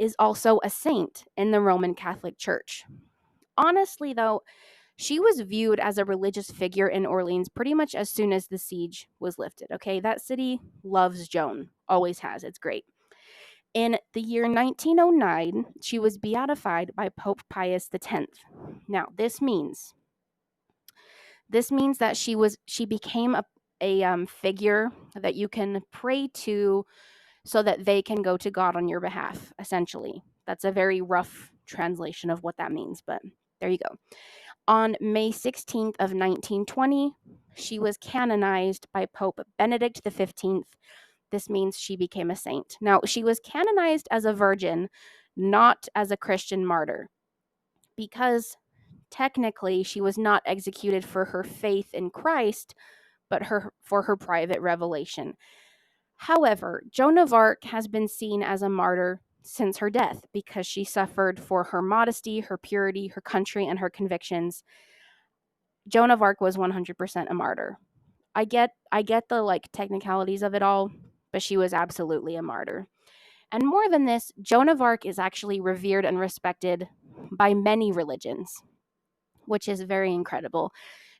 is also a saint in the Roman Catholic Church. Honestly, though, she was viewed as a religious figure in Orleans pretty much as soon as the siege was lifted. Okay, that city loves Joan, always has. It's great. In the year 1909, she was beatified by Pope Pius X. Now, this means that she became a figure that you can pray to so that they can go to God on your behalf, essentially. That's a very rough translation of what that means, but there you go. On May 16th of 1920, she was canonized by Pope Benedict XV. This means she became a saint. Now, she was canonized as a virgin, not as a Christian martyr, because technically she was not executed for her faith in Christ, but for her private revelation. However, Joan of Arc has been seen as a martyr since her death because she suffered for her modesty, her purity, her country, and her convictions. Joan of Arc was 100% a martyr. I get the technicalities of it all, but she was absolutely a martyr. And more than this, Joan of Arc is actually revered and respected by many religions, which is very incredible.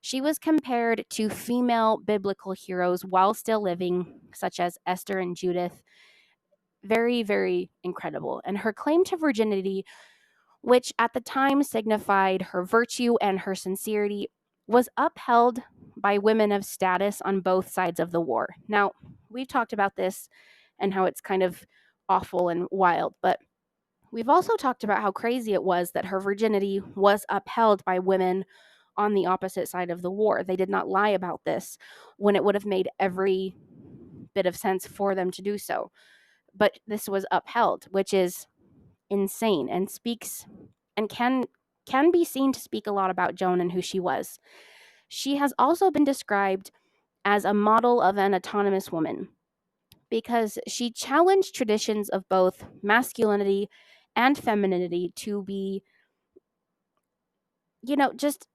She was compared to female biblical heroes while still living, such as Esther and Judith. Very, very incredible. And her claim to virginity, which at the time signified her virtue and her sincerity, was upheld by women of status on both sides of the war. Now, we've talked about this and how it's kind of awful and wild, but we've also talked about how crazy it was that her virginity was upheld by women on the opposite side of the war. They did not lie about this when it would have made every bit of sense for them to do so. But this was upheld, which is insane and speaks and can be seen to speak a lot about Joan and who she was. She has also been described as a model of an autonomous woman because she challenged traditions of both masculinity and femininity to be, just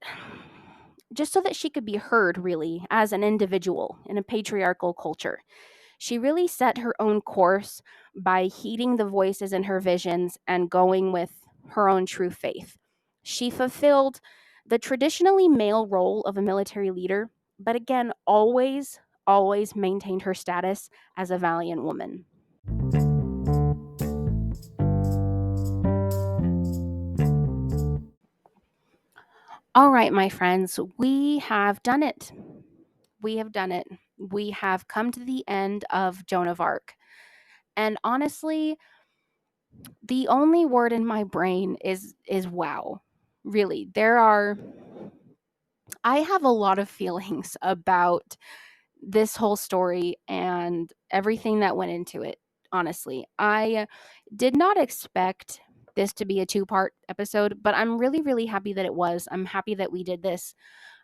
so that she could be heard really as an individual in a patriarchal culture. She really set her own course by heeding the voices in her visions and going with her own true faith. She fulfilled the traditionally male role of a military leader, but again, always maintained her status as a valiant woman. All right, my friends, we have done it. We have done it. We have come to the end of Joan of Arc. And honestly, the only word in my brain is wow. Really. I have a lot of feelings about this whole story and everything that went into it, honestly. I did not expect this to be a two-part episode, but I'm really, really happy that it was. I'm happy that we did this.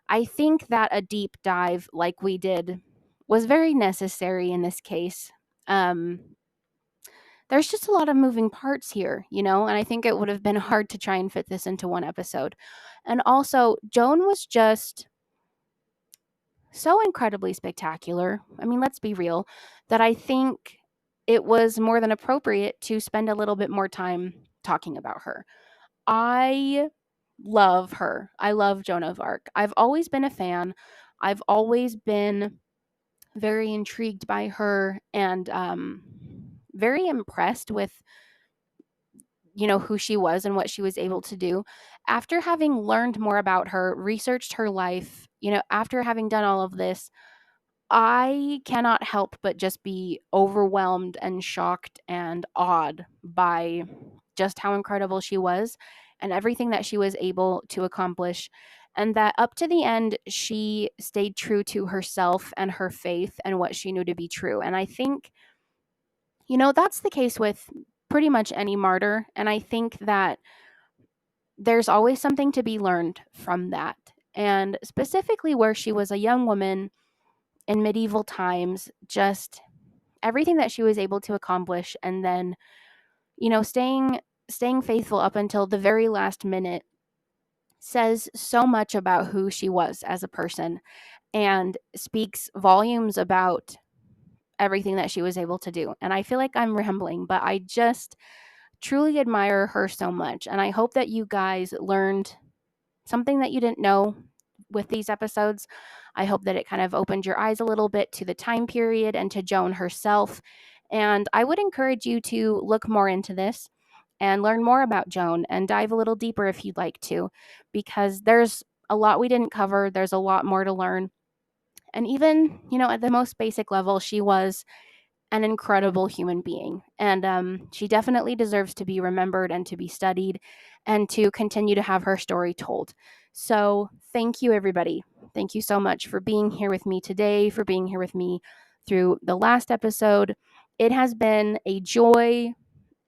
I think that a deep dive like we did was very necessary in this case. There's just a lot of moving parts here, and I think it would have been hard to try and fit this into one episode. And also, Joan was just so incredibly spectacular. I mean, let's be real, that I think it was more than appropriate to spend a little bit more time talking about her. I love her. I love Joan of Arc. I've always been a fan. I've always been very intrigued by her and very impressed with who she was and what she was able to do. After having learned more about her, researched her life, after having done all of this, I cannot help but just be overwhelmed and shocked and awed by just how incredible she was and everything that she was able to accomplish. And that up to the end, she stayed true to herself and her faith and what she knew to be true. And I think, that's the case with pretty much any martyr. And I think that there's always something to be learned from that. And specifically where she was a young woman in medieval times, just everything that she was able to accomplish, and then, staying faithful up until the very last minute says so much about who she was as a person and speaks volumes about everything that she was able to do. And I feel like I'm rambling, but I just truly admire her so much. And I hope that you guys learned something that you didn't know with these episodes. I hope that it kind of opened your eyes a little bit to the time period and to Joan herself. And I would encourage you to look more into this and learn more about Joan and dive a little deeper if you'd like to, because there's a lot we didn't cover. There's a lot more to learn. And even, at the most basic level, she was an incredible human being. And she definitely deserves to be remembered and to be studied and to continue to have her story told. So thank you, everybody. Thank you so much for being here with me today, for being here with me through the last episode. It has been a joy,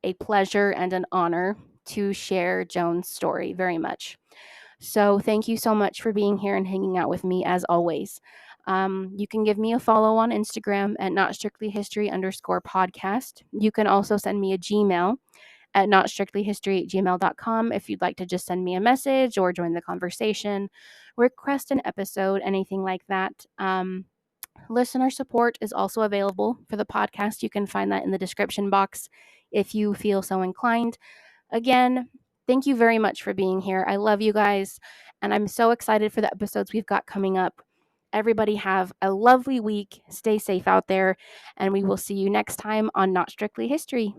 a pleasure, and an honor to share Joan's story very much. So thank you so much for being here and hanging out with me as always. You can give me a follow on Instagram at notstrictlyhistory_podcast. You can also send me a Gmail at notstrictlyhistory@gmail.com if you'd like to just send me a message or join the conversation, request an episode, anything like that. Listener support is also available for the podcast. You can find that in the description box if you feel so inclined. Again, thank you very much for being here. I love you guys, and I'm so excited for the episodes we've got coming up. Everybody have a lovely week. Stay safe out there, and we will see you next time on Not Strictly History.